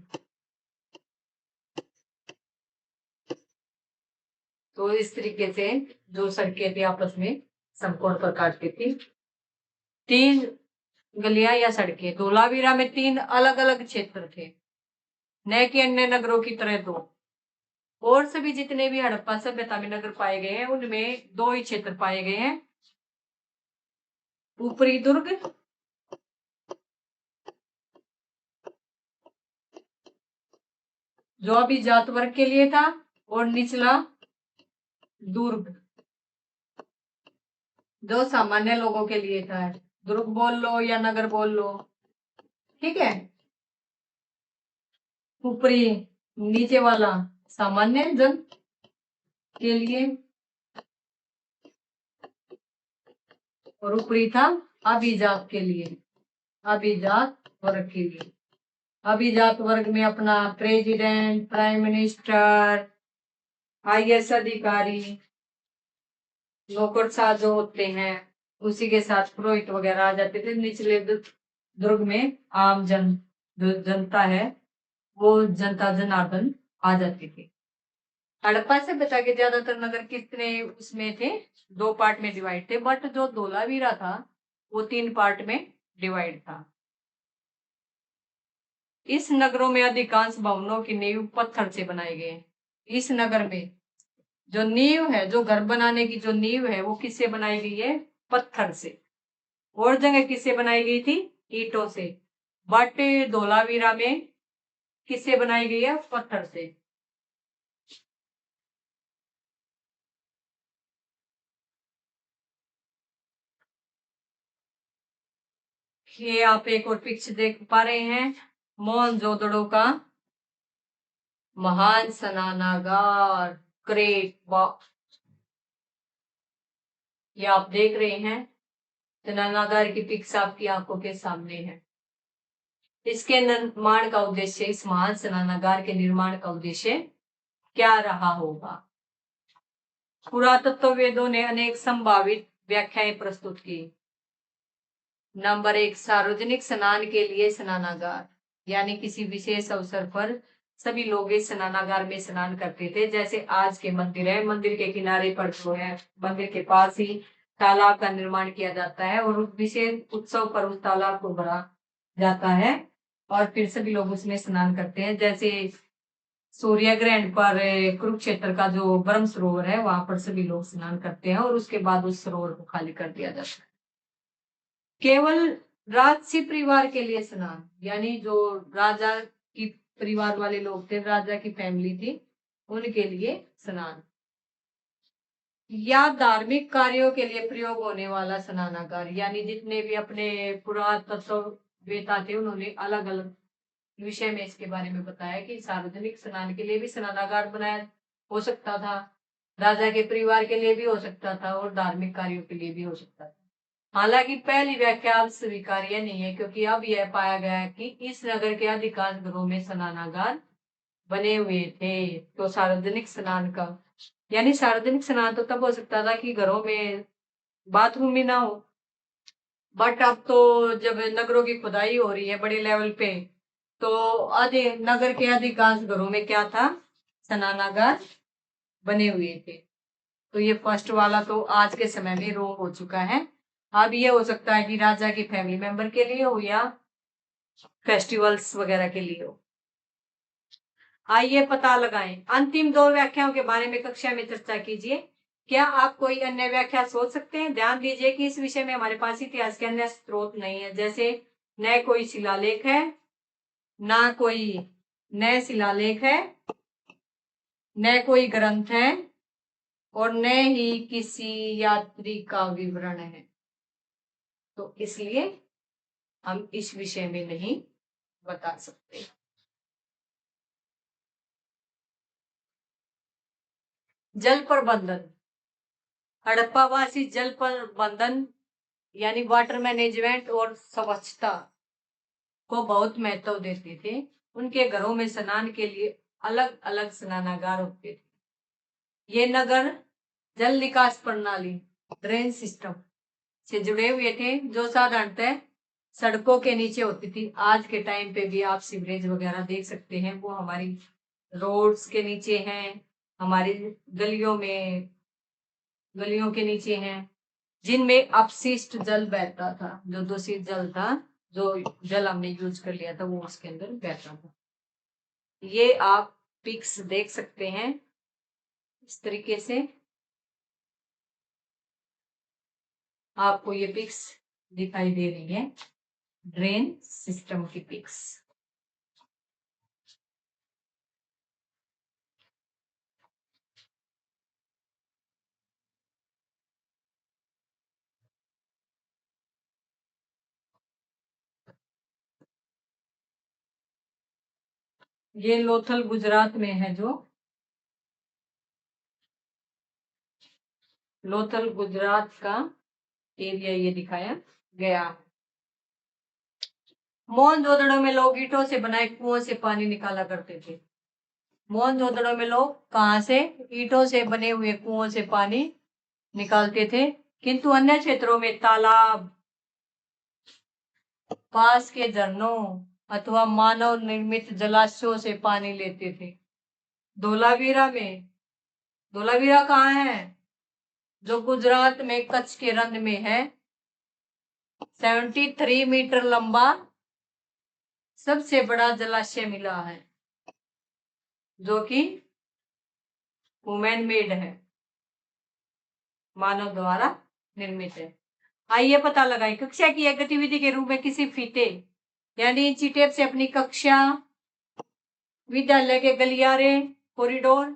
तो इस तरीके से जो सड़कें थी आपस में समकोण पर काटती थी। 3 गलियां या सड़कें, धोलावीरा में 3 अलग अलग क्षेत्र थे, न कि अन्य नगरों की तरह 2। और सभी जितने भी हड़प्पा सभ्यता में नगर पाए गए हैं उनमें 2 ही क्षेत्र पाए गए हैं, ऊपरी दुर्ग जो अभी जात वर्ग के लिए था और निचला दुर्ग जो सामान्य लोगों के लिए था। दुर्ग बोल लो या नगर बोल लो, ठीक है। ऊपरी नीचे वाला सामान्य जन के लिए और ऊपरी था अभिजात के लिए, अभिजात वर्ग के लिए। अभिजात वर्ग में अपना प्रेसिडेंट, प्राइम मिनिस्टर, आईएएस अधिकारी, नौकरशाह जो होते हैं उसी के साथ पुरोहित वगैरह आ जाते थे। निचले दुर्ग में आम जन जो जनता है वो जनता जनार्दन आ जाती थी। हड़प्पा से बता के ज्यादातर नगर कितने उसमें थे, 2 पार्ट में डिवाइड थे, बट जो धोलावीरा था वो 3 पार्ट में डिवाइड था। इस नगरों में अधिकांश भवनों की नींव पत्थर से बनाए गए। इस नगर में जो नींव है, जो घर बनाने की जो नींव है वो किससे बनाई गई है? पत्थर से। और जगह किससे बनाई गई थी? ईंटों से। बट धोलावीरा में किससे बनाई गई है? पत्थर से। ये आप एक और पिक्चर देख पा रहे हैं, मोहनजोदड़ो का महान स्नानागार, ग्रेट बॉक्स। ये आप देख रहे हैं, स्नानागार की पिक्स आपकी आंखों के सामने है। इसके निर्माण का उद्देश्य, इस महान स्नानागार के निर्माण का उद्देश्य क्या रहा होगा? पुरातत्ववेदों ने अनेक संभावित व्याख्याएं प्रस्तुत की। नंबर 1, सार्वजनिक स्नान के लिए स्नानागार, यानी किसी विशेष अवसर पर सभी लोग इस स्नानागार में स्नान करते थे। जैसे आज के मंदिर है, मंदिर के किनारे पर जो है, मंदिर के पास ही तालाब का निर्माण किया जाता है और विशेष उत्सव पर उस तालाब को भरा जाता है और फिर सभी लोग उसमें स्नान करते हैं। जैसे सूर्य ग्रहण पर कुरुक्षेत्र का जो ब्रह्म सरोवर है वहां पर सभी लोग स्नान करते हैं और उसके बाद उस सरोवर को खाली कर दिया जाता है। केवल राजसी परिवार के लिए स्नान, यानी जो राजा की परिवार वाले लोग थे, राजा की फैमिली थी, उनके लिए स्नान। या धार्मिक कार्यों के लिए प्रयोग होने वाला स्नानागार, यानी जितने भी अपने पुरातत्ववेता थे उन्होंने अलग अलग विषय में इसके बारे में बताया कि सार्वजनिक स्नान के लिए भी स्नानागार बनाया हो सकता था, राजा के परिवार के लिए भी हो सकता था और धार्मिक कार्यों के लिए भी हो सकता था। हालांकि पहली व्याख्या अब स्वीकार्य नहीं है क्योंकि अब यह पाया गया है कि इस नगर के अधिकांश घरों में स्नानागार बने हुए थे। तो सार्वजनिक स्नान का, यानी सार्वजनिक स्नान तो तब हो सकता था कि घरों में बाथरूम भी ना हो, बट अब तो जब नगरों की खुदाई हो रही है बड़े लेवल पे, तो नगर के अधिकांश घरों में क्या था? स्नानागार बने हुए थे। तो ये फर्स्ट वाला तो आज के समय में रोग हो चुका है। अब ये हो सकता है कि राजा की फैमिली मेंबर के लिए हो या फेस्टिवल्स वगैरह के लिए हो। आइए पता लगाएं। अंतिम 2 व्याख्याओं के बारे में कक्षा में चर्चा कीजिए। क्या आप कोई अन्य व्याख्या सोच सकते हैं? ध्यान दीजिए कि इस विषय में हमारे पास इतिहास के अन्य स्रोत नहीं है, जैसे न कोई शिलालेख है, ना कोई न शिलालेख है, न कोई ग्रंथ है और न ही किसी यात्री का विवरण है। तो इसलिए हम इस विषय में नहीं बता सकते। जल प्रबंधन। हड़प्पावासी जल प्रबंधन यानी वाटर मैनेजमेंट और स्वच्छता को बहुत महत्व देते थे। उनके घरों में स्नान के लिए अलग अलग स्नानागार होते थे। ये नगर जल निकास प्रणाली ड्रेन सिस्टम से जुड़े हुए थे, जो साधारणतः सड़कों के नीचे होती थी। आज के टाइम पे भी आप सीवरेज वगैरह देख सकते हैं, वो हमारी रोड्स के नीचे हैं, हमारी गलियों के नीचे हैं, जिनमें अपशिष्ट जल बहता था। जो दूषित जल था, जो जल हमने यूज कर लिया था, वो उसके अंदर बहता था। ये आप पिक्स देख सकते हैं इस तरीके से। आपको ये पिक्स दिखाई दे रही है, ड्रेन सिस्टम की पिक्स। ये लोथल गुजरात में है, जो लोथल गुजरात का एरिया ये दिखाया गया। मोहनजोदड़ो में लोग ईंटों से बनाए कुओं से पानी निकाला करते थे। मोहनजोदड़ो में लोग कहाँ से? ईंटों से बने हुए कुओं से पानी निकालते थे। किंतु अन्य क्षेत्रों में तालाब, पास के झरनों अथवा मानव निर्मित जलाशयों से पानी लेते थे। धोलावीरा में, धोलावीरा कहाँ है? जो गुजरात में कच्छ के रंध में है। 73 मीटर लंबा सबसे बड़ा जलाशय मिला है, जो कि वुमेन मेड है, मानव द्वारा निर्मित है। आइए पता लगाएं। कक्षा की एक गतिविधि के रूप में किसी फीते यानी इंची टेप से अपनी कक्षा, विद्यालय के गलियारे, कॉरिडोर,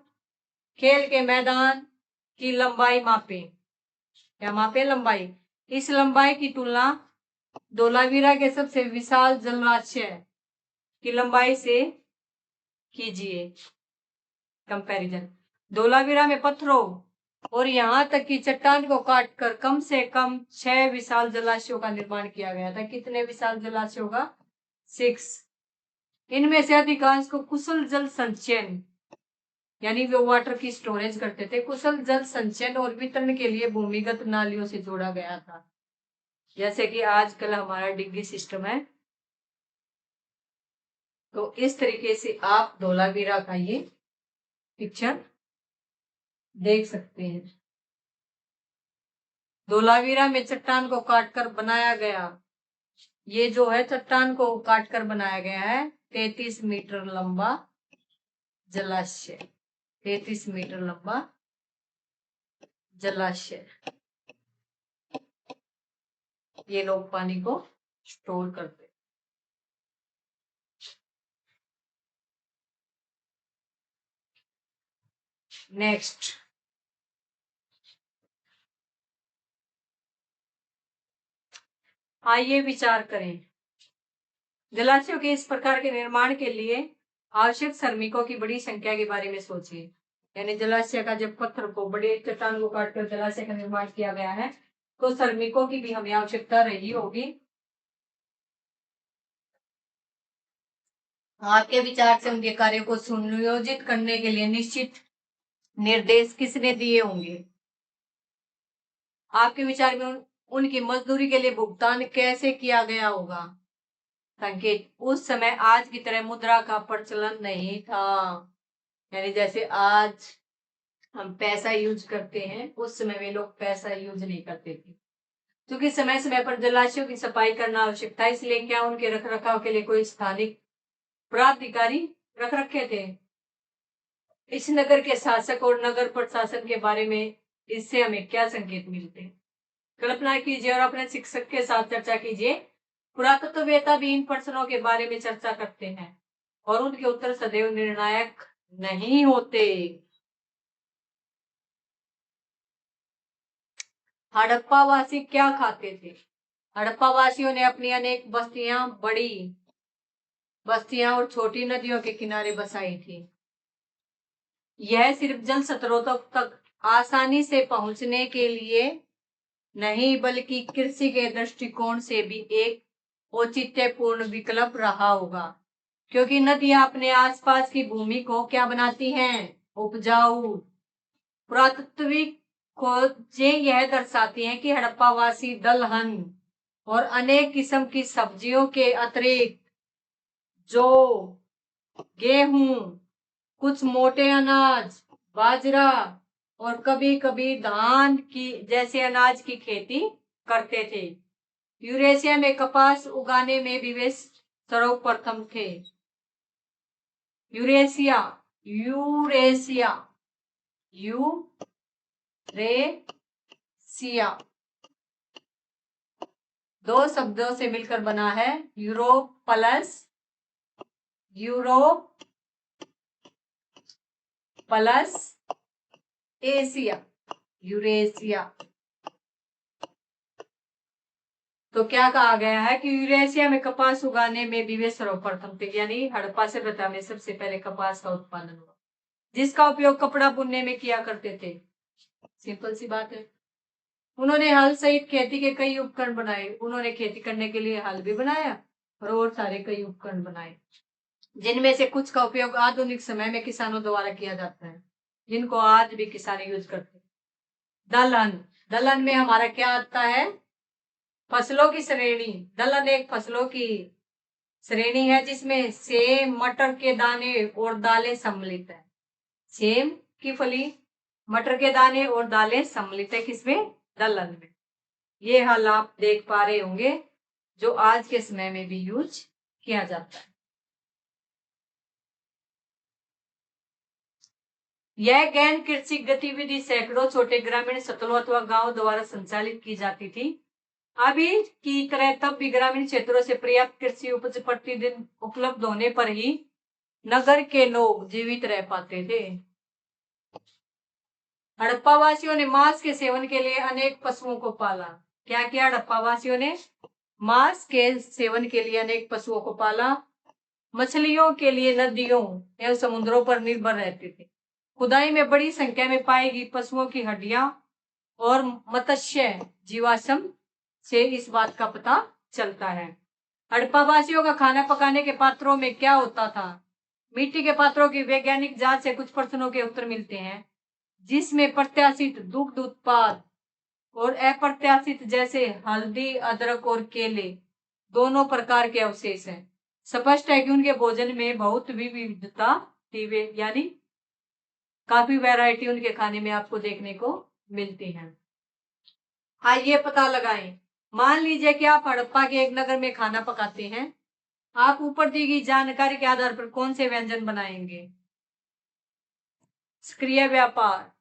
खेल के मैदान की लंबाई मापे। क्या मापे? लंबाई। इस लंबाई की तुलना धोलावीरा के सबसे विशाल जलाशय की लंबाई से कीजिए। कंपैरिजन। धोलावीरा में पत्थरों और यहाँ तक कि चट्टान को काटकर कम से कम 6 विशाल जलाशयों का निर्माण किया गया था। कितने विशाल जलाशयों का? 6। इनमें से अधिकांश को कुशल जल संचयन यानी वो वाटर की स्टोरेज करते थे, कुशल जल संचयन और वितरण के लिए भूमिगत नालियों से जोड़ा गया था। जैसे कि आजकल हमारा डिग्गी सिस्टम है। तो इस तरीके से आप धोलावीरा का ये पिक्चर देख सकते हैं। धोलावीरा में चट्टान को काटकर बनाया गया, ये जो है चट्टान को काटकर बनाया गया है 33 मीटर लंबा जलाशय। 33 मीटर लंबा जलाशय। ये लोग पानी को स्टोर करते। नेक्स्ट, आइए विचार करें। जलाशयों के इस प्रकार के निर्माण के लिए आवश्यक श्रमिकों की बड़ी संख्या के बारे में सोचिए। यानी जलाशय का जब पत्थर को, बड़े चट्टान को काटकर जलाशय का निर्माण किया गया है, तो श्रमिकों की भी हमें आवश्यकता रही होगी। आपके विचार से उनके कार्य को सुनियोजित करने के लिए निश्चित निर्देश किसने दिए होंगे? आपके विचार में उनकी मजदूरी के लिए भुगतान कैसे किया गया होगा? संकेत। उस समय आज की तरह मुद्रा का प्रचलन नहीं था। यानी जैसे आज हम पैसा यूज करते हैं, उस समय वे लोग पैसा यूज नहीं करते थे। क्योंकि समय समय पर जलाशयों की सफाई करना आवश्यक था, इसलिए क्या उनके रख रखाव के लिए कोई स्थानिक प्राधिकारी रख रखे थे? इस नगर के शासक और नगर प्रशासन के बारे में इससे हमें क्या संकेत मिलते हैं? कल्पना कीजिए और अपने शिक्षक के साथ चर्चा कीजिए। पुरातत्ववेत्ता भी इन प्रश्नों के बारे में चर्चा करते हैं और उनके उत्तर सदैव निर्णायक नहीं होते। हड़प्पावासी क्या खाते थे? हड़प्पा वासियों ने अपनी अनेक बस्तियां, बड़ी बस्तियां और छोटी नदियों के किनारे बसाई थी। यह सिर्फ जल स्रोतों तक आसानी से पहुंचने के लिए नहीं, बल्कि कृषि के दृष्टिकोण से भी एक औचित्यपूर्ण विकल्प रहा होगा, क्योंकि नदियां अपने आसपास की भूमि को क्या बनाती हैं? उपजाऊ। पुरातात्विक खोजें यह दर्शाती हैं कि हड़प्पावासी दलहन और अनेक किस्म की सब्जियों के अतिरिक्त जौ, गेहूं, कुछ मोटे अनाज, बाजरा और कभी कभी धान की जैसे अनाज की खेती करते थे। यूरेशिया में कपास उगाने में भी वे सर्वप्रथम थे। यूरेशिया, यूरेशिया, यूरेशिया दो शब्दों से मिलकर बना है, यूरोप प्लस एशिया, यूरेशिया। तो क्या कहा गया है कि यूरेशिया में कपास उगाने में भी वे सर्वप्रथम थे, यानी हड़प्पा सभ्यता में सबसे पहले कपास का उत्पादन हुआ, जिसका उपयोग कपड़ा बुनने में किया करते थे। सिंपल सी बात है। उन्होंने हल सहित खेती के कई उपकरण बनाए। उन्होंने खेती करने के लिए हल भी बनाया और सारे कई उपकरण बनाए, जिनमें से कुछ का उपयोग आधुनिक समय में किसानों द्वारा किया जाता है, जिनको आज भी किसान यूज करते हैं। दलहन में हमारा क्या आता है? फसलों की श्रेणी। दलहन एक फसलों की श्रेणी है जिसमें सेम, मटर के दाने और दालें सम्मिलित है। सेम की फली, मटर के दाने और दालें सम्मिलित है किसमें? दलहन में। ये हल आप देख पा रहे होंगे जो आज के समय में भी यूज किया जाता है। यह गहन कृषि गतिविधि सैकड़ों छोटे ग्रामीण सतलों अथवा गांव द्वारा संचालित की जाती थी। अभी की तरह तब भी ग्रामीण क्षेत्रों से पर्याप्त कृषि उपज प्रतिदिन उपलब्ध होने पर ही नगर के लोग जीवित रह पाते थे। हड़प्पा वासियों ने मांस के सेवन के लिए अनेक पशुओं को पाला। क्या किया हड़प्पा वासियों ने? मांस के सेवन के लिए अनेक पशुओं को पाला। मछलियों के लिए नदियों एवं समुद्रों पर निर्भर रहते थे। खुदाई में बड़ी संख्या में पाई गई पशुओं की हड्डियां और मत्स्य जीवाश्म से इस बात का पता चलता है। हड़प्पा वासियों का खाना पकाने के पात्रों में क्या होता था? मिट्टी के पात्रों की वैज्ञानिक जांच से कुछ प्रश्नों के उत्तर मिलते हैं, जिसमें प्रत्याशित दुग्ध उत्पाद और अप्रत्याशित जैसे हल्दी, अदरक और केले दोनों प्रकार के अवशेष हैं। स्पष्ट है कि उनके भोजन में बहुत विविधता थी, यानी काफी वैरायटी उनके खाने में आपको देखने को मिलती है। आइए पता लगाएं। मान लीजिए कि आप हड़प्पा के एक नगर में खाना पकाते हैं। आप ऊपर दी गई जानकारी के आधार पर कौन से व्यंजन बनाएंगे? सक्रिय व्यापार।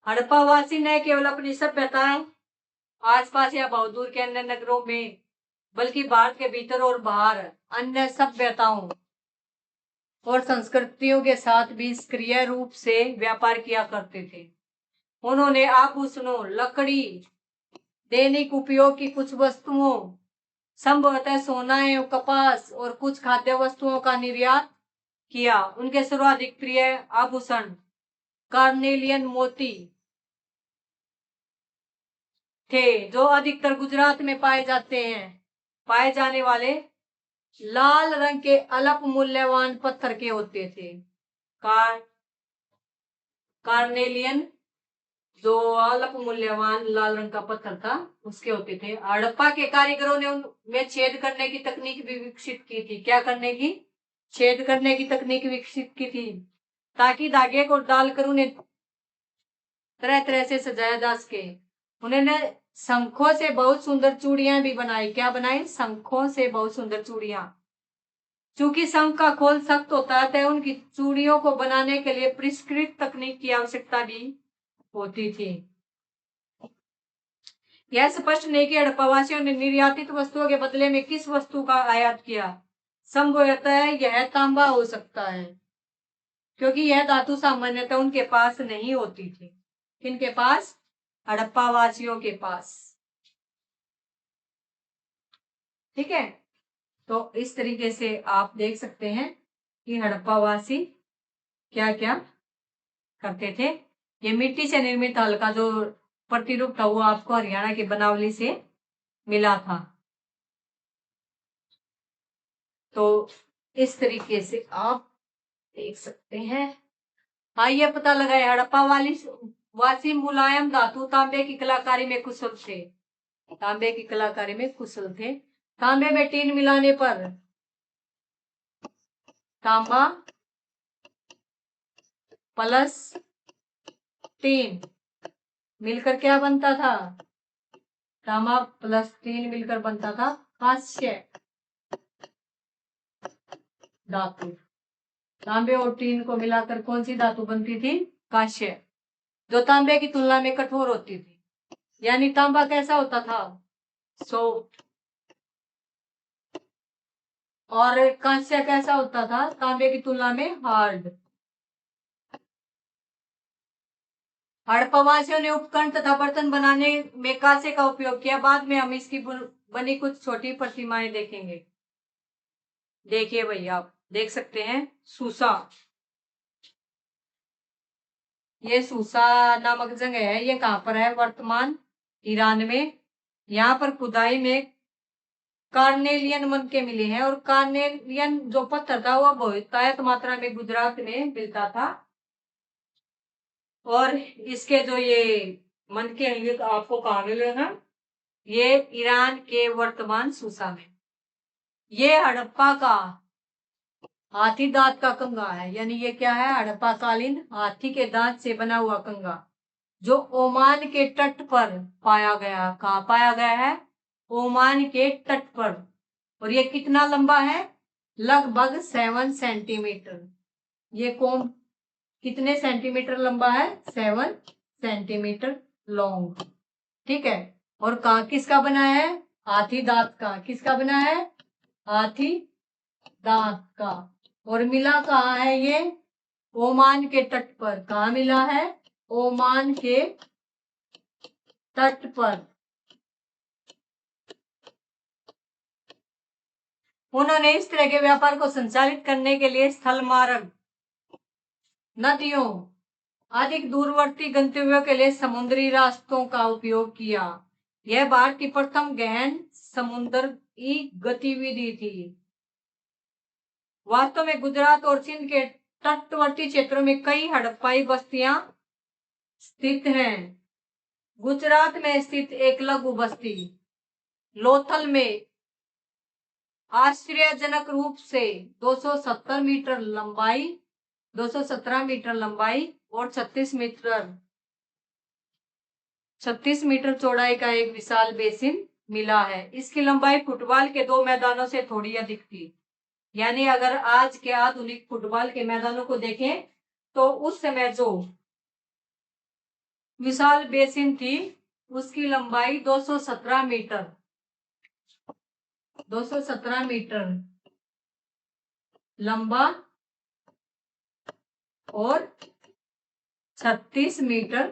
हड़प्पा वासी न केवल अपनी सभ्यता आसपास या बहुत दूर के अन्य नगरों में, बल्कि भारत के भीतर और बाहर अन्य सभ्यताओं और संस्कृतियों के साथ भी सक्रिय रूप से व्यापार किया करते थे। उन्होंने आभूषणों, लकड़ी, दैनिक उपयोग की कुछ वस्तुओं, संभवतः सोना एवं कपास और कुछ खाद्य वस्तुओं का निर्यात किया। उनके सर्वाधिक प्रिय आभूषण कार्नेलियन मोती थे, जो अधिकतर गुजरात में पाए जाने वाले लाल रंग के अल्प मूल्यवान पत्थर के होते थे। कार्नेलियन जो अल्प मूल्यवान लाल रंग का पत्थर था उसके होते थे। हड़प्पा के कारीगरों ने उनमें छेद करने की तकनीक भी विकसित की थी। क्या करने की? छेद करने की तकनीक विकसित की थी, ताकि धागे को डालकर उन्हें तरह तरह से सजाया जा सके। उन्होंने शंखों से बहुत सुंदर चूड़ियां भी बनाई। क्या बनाई? शंखों से बहुत सुंदर चूड़ियां। चूंकि शंख का खोल सख्त होता है, उनकी चूड़ियों को बनाने के लिए परिष्कृत तकनीक की आवश्यकता भी होती थी। यह स्पष्ट नहीं कि हड़प्पावासियों ने निर्यातित वस्तुओं के बदले में किस वस्तु का आयात किया। संभवतः यह तांबा हो सकता है, क्योंकि यह धातु सामान्यतः उनके पास नहीं होती थी। किनके पास? हड़प्पावासियों के पास। ठीक है, तो इस तरीके से आप देख सकते हैं कि हड़प्पावासी क्या क्या करते थे। ये मिट्टी से निर्मित हल का जो प्रतिरूप था वो आपको हरियाणा के बनावली से मिला था। तो इस तरीके से आप देख सकते हैं। आइए पता लगाए, हड़प्पा वासी मुलायम धातु तांबे की कलाकारी में कुशल थे। तांबे की कलाकारी में कुशल थे। तांबे में टीन मिलाने पर तांबा प्लस टीन मिलकर क्या बनता था? तांबा प्लस टीन मिलकर बनता था कांस्य धातु। तांबे और टीन को मिलाकर कौन सी धातु बनती थी? कांस्य, जो तांबे की तुलना में कठोर होती थी। यानी तांबा कैसा होता था? सॉफ्ट। और कांस्य कैसा होता था? तांबे की तुलना में हार्ड। हड़प्पावासियों ने उपकरण तथा बर्तन बनाने में कांसे का उपयोग किया। बाद में हम इसकी बनी कुछ छोटी प्रतिमाएं देखेंगे। देखिए भैया, आप देख सकते हैं सूसा। ये सूसा नामक जगह है, ये कहां पर है? वर्तमान ईरान में। यहाँ पर खुदाई में कार्नेलियन मनके मिले हैं, और कार्नेलियन जो पत्थर था वो बहुतायत मात्रा में गुजरात में मिलता था। और इसके जो ये मनके हैं ये आपको कहाँ मिलेगा? ये ईरान के वर्तमान सूसा में। ये हड़प्पा का हाथी दांत का कंगा है। यानी ये क्या है? हड़प्पा कालीन हाथी के दांत से बना हुआ कंगा, जो ओमान के तट पर पाया गया। कहाँ पाया गया है? ओमान के तट पर। और ये कितना लंबा है? लगभग 7 सेंटीमीटर। ये कोम कितने सेंटीमीटर लंबा है? 7 सेंटीमीटर लॉन्ग। ठीक है। और कहा किसका बना है? हाथी दांत का। किसका बना है? हाथी दांत का। और मिला कहाँ है ये? ओमान के तट पर। कहाँ मिला है? ओमान के तट पर। उन्होंने इस तरह के व्यापार को संचालित करने के लिए स्थल मार्ग, नदियों, अधिक दूरवर्ती गंतव्यों के लिए समुद्री रास्तों का उपयोग किया। यह भारत की प्रथम गहन समुद्री गतिविधि थी। वास्तव में गुजरात और सिंध के तटवर्ती क्षेत्रों में कई हड़प्पाई बस्तियां स्थित हैं। गुजरात में स्थित एक लघु बस्ती लोथल में आश्चर्यजनक रूप से 217 मीटर लंबाई, 217 मीटर लंबाई और 36 मीटर चौड़ाई का एक विशाल बेसिन मिला है। इसकी लंबाई फुटबॉल के 2 मैदानों से थोड़ी अधिक थी। यानी अगर आज के आधुनिक फुटबॉल के मैदानों को देखें तो उस समय जो विशाल बेसिन थी उसकी लंबाई 217 मीटर, 217 मीटर लंबा और 36 मीटर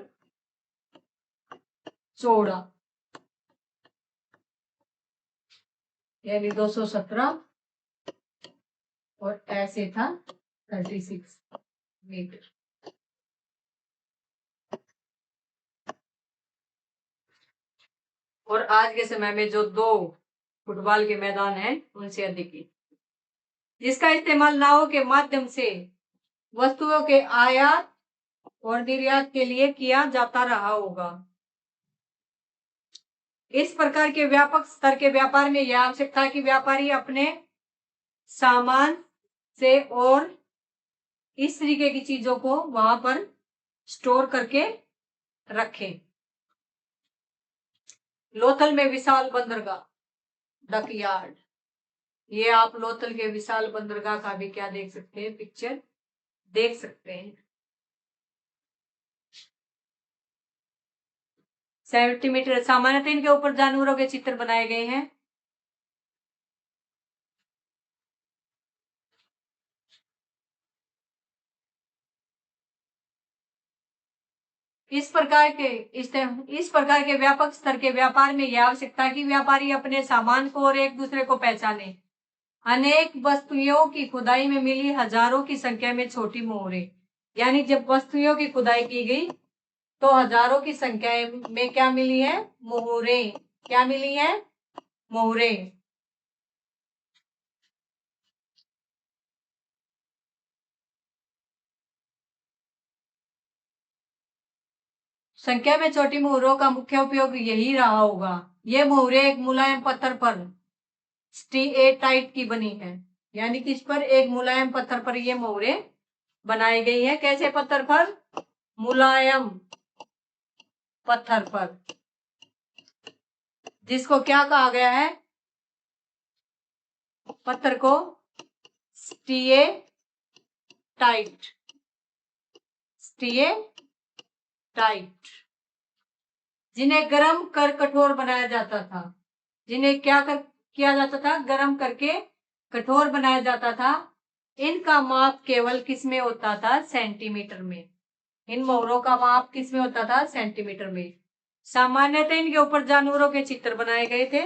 चौड़ा। यानी 217 और ऐसे था 36 मीटर। और आज के समय में जो 2 फुटबॉल के मैदान हैं उनसे अधिक ही। जिसका इस्तेमाल नावों के माध्यम से वस्तुओं के आयात और निर्यात के लिए किया जाता रहा होगा। इस प्रकार के व्यापक स्तर के व्यापार में यह आवश्यकता है कि व्यापारी अपने सामान से और इस तरीके की चीजों को वहां पर स्टोर करके रखें। लोथल में विशाल बंदरगाह, डकयार्ड। ये आप लोथल के विशाल बंदरगाह का भी क्या देख सकते हैं? पिक्चर देख सकते हैं। 70 मीटर। सामान्यतः इनके ऊपर जानवरों के चित्र बनाए गए हैं। इस प्रकार के व्यापक स्तर के व्यापार में यह आवश्यकता है कि व्यापारी अपने सामान को और एक दूसरे को पहचाने। अनेक वस्तुओं की खुदाई में मिली हजारों की संख्या में छोटी मोहरें, यानी जब वस्तुओं की खुदाई की गई तो हजारों की संख्या में क्या मिली है? मोहरें। क्या मिली है? मोहरें। संख्या में छोटी मोहरों का मुख्य उपयोग यही रहा होगा। ये मोहरें एक मुलायम पत्थर पर स्टीएटाइट की बनी है, यानी किस पर? एक मुलायम पत्थर पर ये मोहरें बनाई गई है। कैसे पत्थर पर? मुलायम पत्थर पर, जिसको क्या कहा गया है? पत्थर को स्टीएटाइट। स्टीएटाइट, जिन्हें गर्म कर कठोर बनाया जाता था। जिन्हें क्या किया जाता था? गर्म करके कठोर बनाया जाता था। इनका माप केवल किस में होता था? सेंटीमीटर में। इन मोहरों का माप किस में होता था? सेंटीमीटर में। सामान्यतः इनके ऊपर जानवरों के चित्र बनाए गए थे,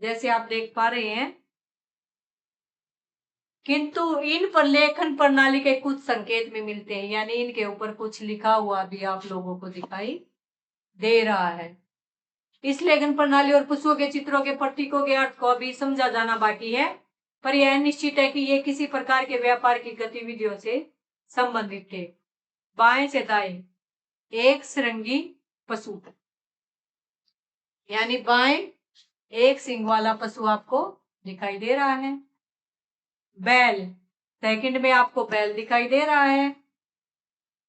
जैसे आप देख पा रहे हैं। किंतु इन पर लेखन प्रणाली के कुछ संकेत भी मिलते हैं, यानी इनके ऊपर कुछ लिखा हुआ भी आप लोगों को दिखाई दे रहा है। इस लेखन प्रणाली और पशुओं के चित्रों के प्रतीकों के अर्थ को अभी समझा जाना बाकी है, पर यह निश्चित है कि ये किसी प्रकार के व्यापार की गतिविधियों से संबंधित थे। बाएं से दाएं एक श्रृंगी पशु, यानी बाएं एक सींग वाला पशु आपको दिखाई दे रहा है। बैल, सेकंड में आपको बैल दिखाई दे रहा है।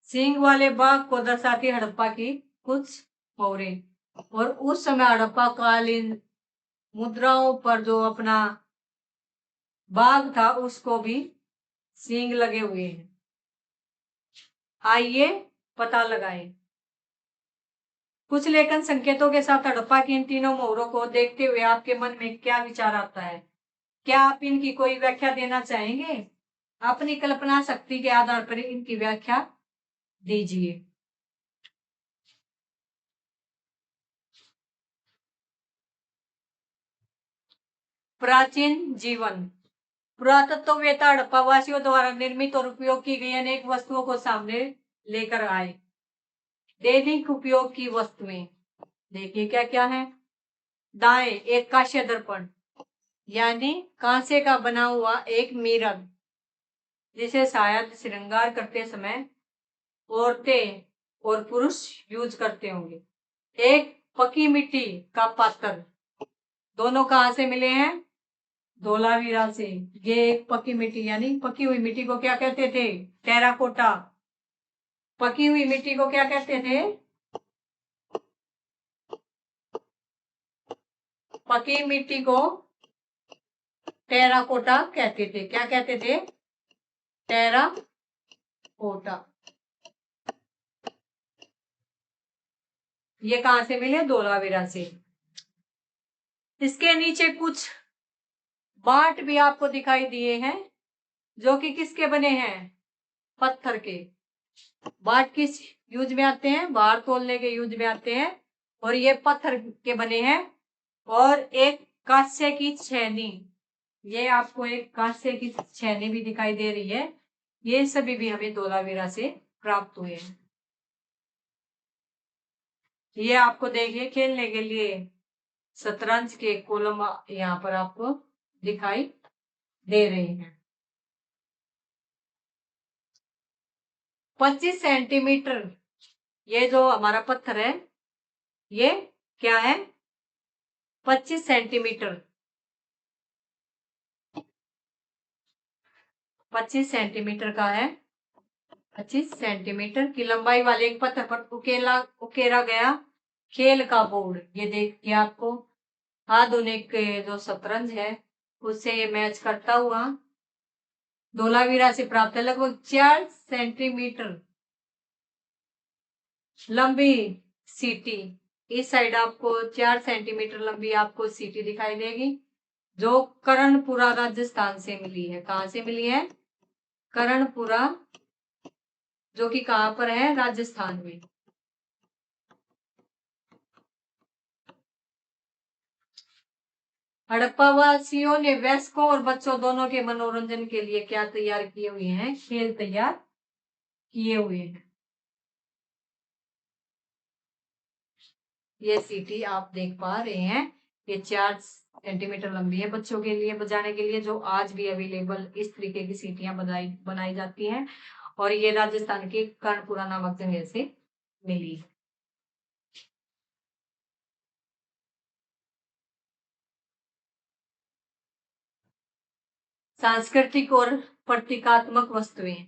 सींग वाले बाघ को दर्शाती हड़प्पा की कुछ मोहरें, और उस समय हड़प्पा कालीन मुद्राओं पर जो अपना बाघ था उसको भी सींग लगे हुए हैं। आइए पता लगाएं। कुछ लेखन संकेतों के साथ हड़प्पा की इन तीनों मोहरों को देखते हुए आपके मन में क्या विचार आता है? क्या आप इनकी कोई व्याख्या देना चाहेंगे? अपनी कल्पना शक्ति के आधार पर इनकी व्याख्या दीजिए। प्राचीन जीवन। पुरातत्ववेत्ता हड़प्पावासियों द्वारा निर्मित और उपयोग की गई अनेक वस्तुओं को सामने लेकर आए। दैनिक उपयोग की वस्तुएं देखिए क्या क्या है। दाएं एक कांस्य दर्पण, यानी कांसे का बना हुआ एक मिरर, जिसे शायद श्रृंगार करते समय औरतें और पुरुष यूज करते होंगे। एक पकी मिट्टी का पात्र, दोनों कहां से मिले हैं? धोलावीरा से। ये एक पकी मिट्टी, यानी पकी हुई मिट्टी को क्या कहते थे? टेराकोटा। पकी हुई मिट्टी को क्या कहते थे? पकी मिट्टी को टेराकोटा कहते थे। क्या कहते थे? टेराकोटा। ये कहां से मिले? धोलावीरा से। इसके नीचे कुछ बाट भी आपको दिखाई दिए हैं, जो कि किसके बने हैं? पत्थर के। बाट किस यूज में आते हैं? भार तोलने के यूज में आते हैं, और ये पत्थर के बने हैं। और एक कांस्य की छेनी, ये आपको एक कांस्य की छेनी भी दिखाई दे रही है। ये सभी भी हमें धोलावीरा से प्राप्त हुए हैं। ये आपको देखिए खेलने के लिए शतरंज के कॉलम यहाँ पर आपको दिखाई दे रहे हैं। 25 सेंटीमीटर ये जो हमारा पत्थर है, ये क्या है? 25 सेंटीमीटर। 25 सेंटीमीटर का है। 25 सेंटीमीटर की लंबाई वाले एक पत्थर पर उकेरा गया खेल का बोर्ड। ये देखिए आपको आधुनिक जो शतरंज है उससे ये मैच करता हुआ धोलावीरा से प्राप्त है। लगभग 4 सेंटीमीटर लंबी सीटी, इस साइड आपको 4 सेंटीमीटर लंबी आपको सीटी दिखाई देगी, जो करणपुरा राजस्थान से मिली है। कहां से मिली है? करणपुरा, जो कि कहां पर है? राजस्थान में। हड़प्पा वासियों ने वयस्कों और बच्चों दोनों के मनोरंजन के लिए क्या तैयार किए हुए हैं? खेल तैयार किए हुए हैं। ये सीटी आप देख पा रहे हैं, ये 4 सेंटीमीटर लंबी है बच्चों के लिए बजाने के लिए, जो आज भी अवेलेबल इस तरीके की सीटियां बनाई जाती हैं। और ये राजस्थान के कर्णपुरा नामक जगह से मिली। सांस्कृतिक और प्रतीकात्मक वस्तुएं।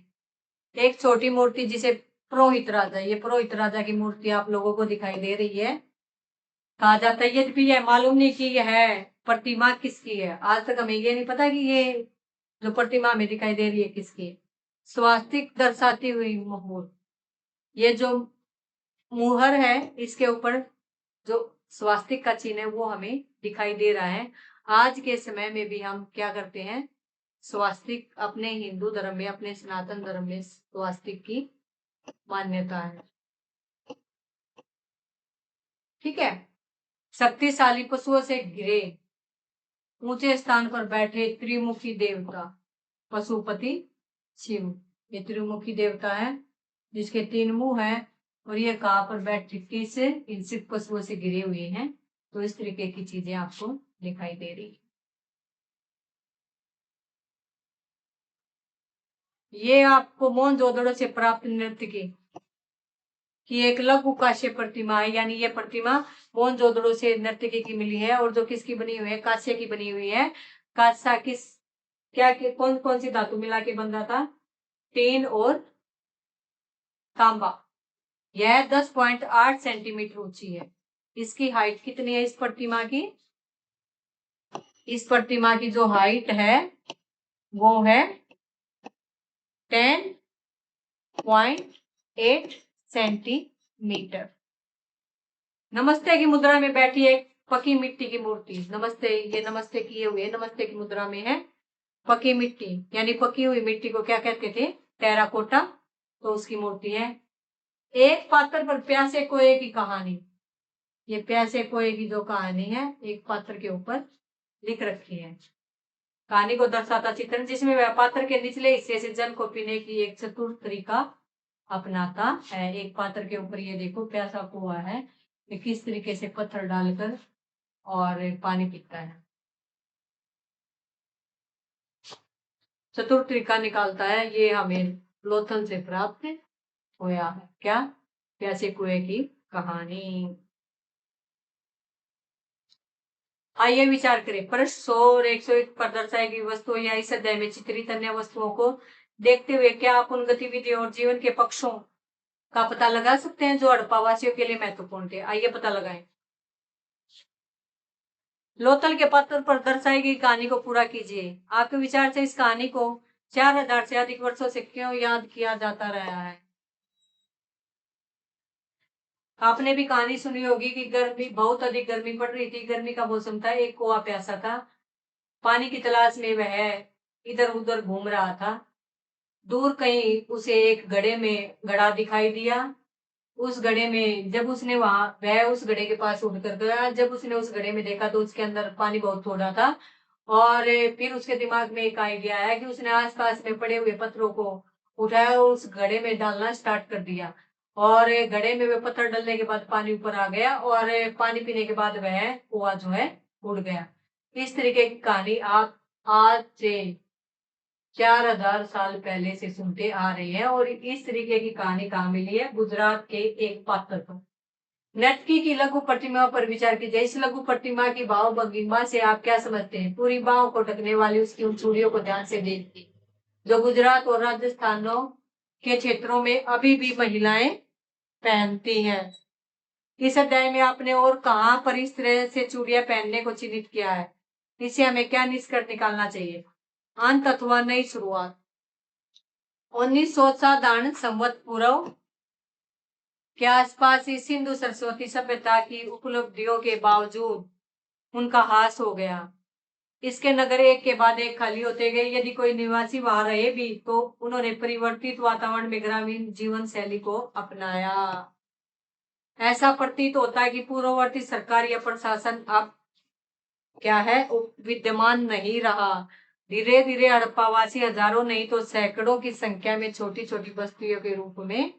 एक छोटी मूर्ति जिसे पुरोहित राजा, ये पुरोहित राजा की मूर्ति आप लोगों को दिखाई दे रही है। कहा जाता है, ये भी है मालूम नहीं कि यह है प्रतिमा किसकी है। आज तक हमें ये नहीं पता कि ये जो प्रतिमा हमें दिखाई दे रही है किसकी है। स्वास्तिक दर्शाती हुई मोहर, ये जो मुहर है इसके ऊपर जो स्वास्तिक का चिन्ह है वो हमें दिखाई दे रहा है। आज के समय में भी हम क्या करते हैं, स्वास्तिक अपने हिंदू धर्म में, अपने सनातन धर्म में स्वास्तिक की मान्यता है। ठीक है। शक्तिशाली पशुओं से घिरे ऊंचे स्थान पर बैठे त्रिमुखी देवता पशुपति शिव। ये त्रिमुखी देवता है जिसके 3 मुंह हैं, और ये कहाँ पर बैठे, किस इन सिद्ध पशुओं से घिरे हुए हैं। तो इस तरीके की चीजें आपको दिखाई दे रही है। ये आपको मोहनजोदड़ो से प्राप्त नृत्य की एक लघु कांस्य प्रतिमा है, यानी ये प्रतिमा मोहनजोदड़ो से नर्तकी की मिली है। और जो किसकी बनी हुई है, कांस्य की बनी हुई है। कांसा किस क्या कौन कौन सी धातु मिला के बन रहा था? टीन और तांबा। यह 10.8 सेंटीमीटर ऊंची है। इसकी हाइट कितनी है इस प्रतिमा की? इस प्रतिमा की जो हाइट है वो है 10.8 सेंटीमीटर। नमस्ते की मुद्रा में बैठी एक पकी मिट्टी की मूर्ति। नमस्ते, ये नमस्ते किए हुए नमस्ते की मुद्रा में है। पकी मिट्टी यानी पकी हुई मिट्टी को क्या कहते थे? टेराकोटा। तो उसकी मूर्ति है। एक पात्र पर प्यासे कोए की कहानी। ये प्यासे कोए की जो कहानी है एक पात्र के ऊपर लिख रखी है। कहानी को दर्शाता चित्रण जिसमें वह पात्र के निचले हिस्से से जल को पीने की एक चतुर तरीका अपनाता है। एक पात्र के ऊपर ये देखो प्यासा कुआ है, ये किस तरीके से पत्थर डालकर और पानी पीता है। चतुर तरीका निकालता है। ये हमें लोथल से प्राप्त होया है। क्या? प्यासे कुएं की कहानी। आइए विचार करें। पृष्ठ 100 और 101 पर दर्शाई गई वस्तुओं या इस अध्याय में चित्रित अन्य वस्तुओं को देखते हुए क्या आप उन गतिविधियों और जीवन के पक्षों का पता लगा सकते हैं जो हड़प्पा वासियों के लिए महत्वपूर्ण थे? आइए पता लगाएं। लोथल के पत्थर पर दर्शाई गई कहानी को पूरा कीजिए। आपके विचार से इस कहानी को 4000 से अधिक वर्षों से क्यों याद किया जाता रहा है? आपने भी कहानी सुनी होगी कि गर्मी, बहुत अधिक गर्मी पड़ रही थी, गर्मी का मौसम था, एक कौवा प्यासा था, पानी की तलाश में वह इधर उधर घूम रहा था। दूर कहीं उसे एक घड़े में घड़ा दिखाई दिया। उस घड़े में जब उसने वह उस घड़े के पास उड़कर गया। जब उसने उस घड़े में देखा तो उसके अंदर पानी बहुत थोड़ा था। और फिर उसके दिमाग में एक आइडिया आया कि उसने आसपास में पड़े हुए पत्थरों को उठाया और उस घड़े में डालना स्टार्ट कर दिया। और घड़े में वे पत्थर डालने के बाद पानी ऊपर आ गया और पानी पीने के बाद वह कुआं जो है उड़ गया। इस तरीके की कहानी आप आज से 4000 साल पहले से सुनते आ रहे हैं। और इस तरीके की कहानी कहाँ मिली है? गुजरात के एक पात्र पर। नर्तकी की लघु प्रतिमा पर विचार कीजिए। इस लघु प्रतिमा की भाव भंगिमा से आप क्या समझते हैं? पूरी बाहों को ढकने वाली उसकी उन चूड़ियों को ध्यान से देखिए जो गुजरात और राजस्थानों के क्षेत्रों में अभी भी महिलाएं पहनती हैं। इस अध्याय में आपने और कहां पर इस तरह से चूड़ियां पहनने को चिन्हित किया है? इससे हमें क्या निष्कर्ष निकालना चाहिए? अंत अथवा नई शुरुआत। 1900 साधारण संवत पूर्व के आसपास ही सिंधु सरस्वती सभ्यता की उपलब्धियों के बावजूद उनका हास हो गया। इसके नगर एक के बाद एक खाली होते गए। यदि कोई निवासी वहां रहे भी तो उन्होंने परिवर्तित वातावरण में ग्रामीण जीवन शैली को अपनाया। ऐसा प्रतीत होता है कि पूर्ववर्ती सरकार या प्रशासन अब क्या है, विद्यमान नहीं रहा। धीरे धीरे हड़प्पावासी हजारों नहीं तो सैकड़ों की संख्या में छोटी छोटी बस्तियों के रूप में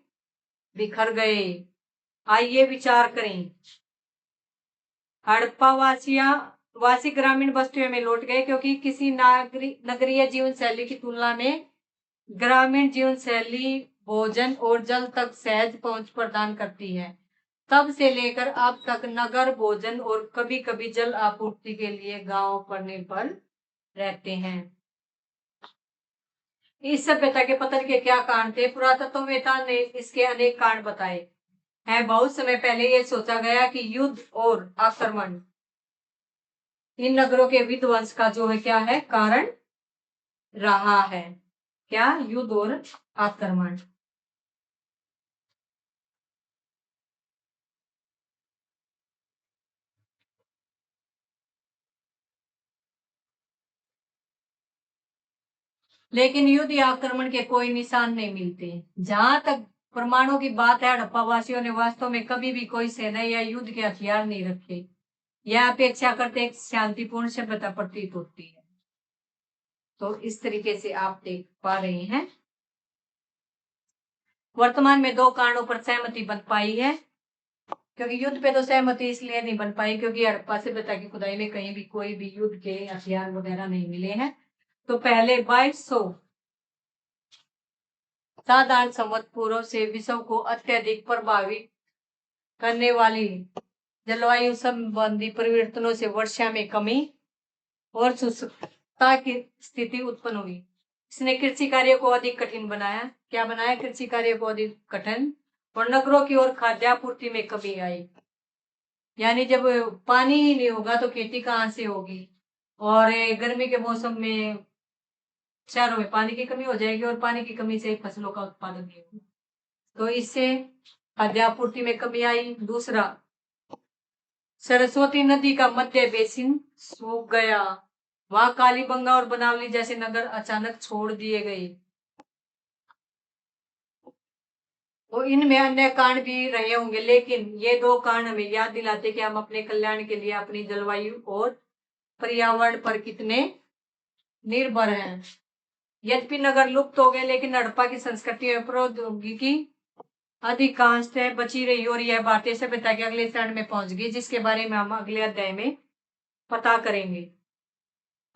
बिखर गए। आइए विचार करें। वासी ग्रामीण बस्तियों में लौट गए क्योंकि किसी नगरीय जीवन शैली की तुलना में ग्रामीण जीवन शैली भोजन और जल तक सहज पहुंच प्रदान करती है। तब से लेकर अब तक नगर भोजन और कभी कभी जल आपूर्ति के लिए गांव पर निर्भर रहते हैं। इस सभ्यता के पतन के क्या कारण थे? पुरातत्ववेत्ता ने इसके अनेक कारण बताए हैं। बहुत समय पहले यह सोचा गया कि युद्ध और आक्रमण इन नगरों के विध्वंस का जो है क्या है कारण रहा है। क्या? युद्ध और आक्रमण। लेकिन युद्ध या आक्रमण के कोई निशान नहीं मिलते। जहां तक प्रमाणों की बात है, हड़प्पावासियों ने वास्तव में कभी भी कोई सेना या युद्ध के हथियार नहीं रखे। यह अपेक्षा करते एक शांतिपूर्ण सभ्यता प्रतीत होती है। तो इस तरीके से आप देख पा रहे हैं। वर्तमान में दो कारणों पर सहमति बन पाई है, क्योंकि युद्ध पे तो सहमति इसलिए नहीं बन पाई क्योंकि हड़प्पा सभ्यता की खुदाई में कहीं भी कोई भी युद्ध के हथियार वगैरह नहीं मिले हैं। तो पहले 2200 साधारण संवत पूर्व से विश्व को अत्यधिक प्रभावित करने वाली जलवायु संबंधी परिवर्तनों से वर्षा में कमी और शुष्कता की स्थिति उत्पन्न हुई। इसने कृषि कार्य को अधिक कठिन बनाया। क्या बनाया? कृषि कार्य को अधिक कठिन, और नगरों की ओर खाद्यापूर्ति में कमी आई। यानी जब पानी ही नहीं होगा तो खेती कहाँ से होगी, और गर्मी के मौसम में शहरों में पानी की कमी हो जाएगी और पानी की कमी से फसलों का उत्पादन नहीं होगा, तो इससे खाद्यापूर्ति में कमी आई। दूसरा, सरस्वती नदी का मध्य बेसिन सूख गया। वहां कालीबंगा और बनावली जैसे नगर अचानक छोड़ दिए गए। तो इनमें अन्य कारण भी रहे होंगे, लेकिन ये दो कारण हमें याद दिलाते कि हम अपने कल्याण के लिए अपनी जलवायु और पर्यावरण पर कितने निर्भर हैं। यद्यपि नगर लुप्त हो गए, लेकिन हड़प्पा की संस्कृति और प्रौद्योगिकी अधिकांश बची रही और यह भारतीय सभ्यता के अगले चरण में पहुंच गई, जिसके बारे में हम अगले अध्याय में पता करेंगे।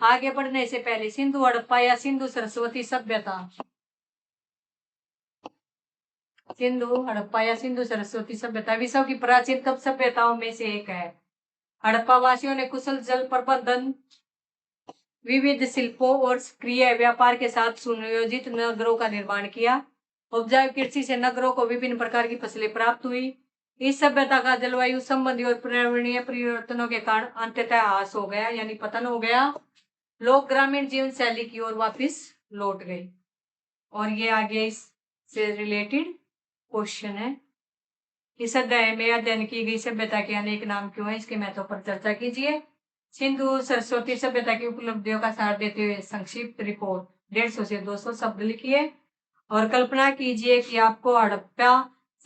आगे बढ़ने से पहले सिंधु हड़प्पा या सिंधु सरस्वती सभ्यता। सिंधु हड़प्पा या सिंधु सरस्वती सभ्यता विश्व की प्राचीनतम सभ्यताओं में से एक है। हड़प्पा वासियों ने कुशल जल प्रबंधन, विविध शिल्पों और सक्रिय व्यापार के साथ सुनियोजित नगरों का निर्माण किया। उपजाऊ कृषि से नगरों को विभिन्न प्रकार की फसलें प्राप्त हुई। इस सभ्यता का जलवायु संबंधी और पर्यावरणीय परिवर्तनों के कारण अंततः ह्रास हो गया, यानी पतन हो गया। लोग ग्रामीण जीवन शैली की ओर वापस लौट गए। और ये आगे इससे रिलेटेड क्वेश्चन है। इस अध्याय में अध्ययन की गई सभ्यता के अनेक नाम क्यों है, इसके महत्व पर चर्चा कीजिए। सिंधु सरस्वती सभ्यता की उपलब्धियों का सार देते हुए संक्षिप्त रिपोर्ट 150 से 200 शब्द लिखिए और कल्पना कीजिए कि आपको हड़प्पा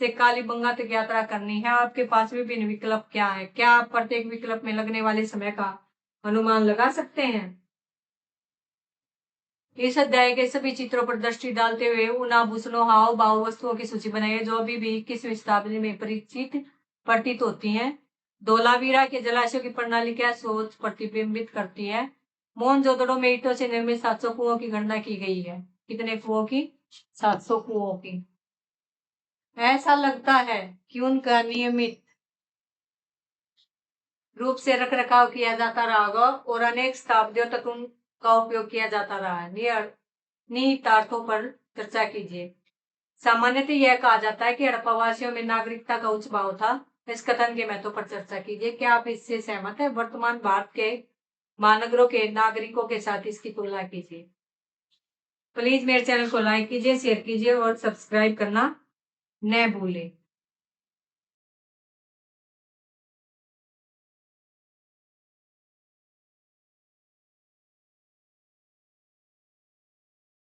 से कालीबंगा तक यात्रा करनी है। आपके पास विभिन्न विकल्प क्या है? क्या आप प्रत्येक विकल्प में लगने वाले समय का अनुमान लगा सकते हैं? इस अध्याय के सभी चित्रों पर दृष्टि डालते हुए उन आभूषणों, हाव भाव, वस्तुओं की सूची बनाइए जो अभी भी 21वीं शताब्दी में परिचित प्रतीत होती हैं। धोलावीरा के जलाशयों की प्रणाली क्या सोच प्रतिबिंबित करती है? मोहनजोदड़ो में ईंटों से निर्मित 700 कुओं की गणना की गई है। कितने कुओं की? 700 कुओं की। ऐसा लगता है कि उनका नियमित रूप से रख रखाव किया जाता रहा होगा और अनेक शताब्दियों तक उनका उपयोग किया जाता रहा है। निहितार्थों पर चर्चा कीजिए। सामान्यतः यह कहा जाता है कि हड़प्पावासियों में नागरिकता का उच्च भाव था। इस कथन के महत्व पर चर्चा कीजिए। क्या आप इससे सहमत हैं? वर्तमान भारत के महानगरों के नागरिकों के साथ इसकी तुलना कीजिए। प्लीज मेरे चैनल को लाइक कीजिए, शेयर कीजिए और सब्सक्राइब करना न भूलें।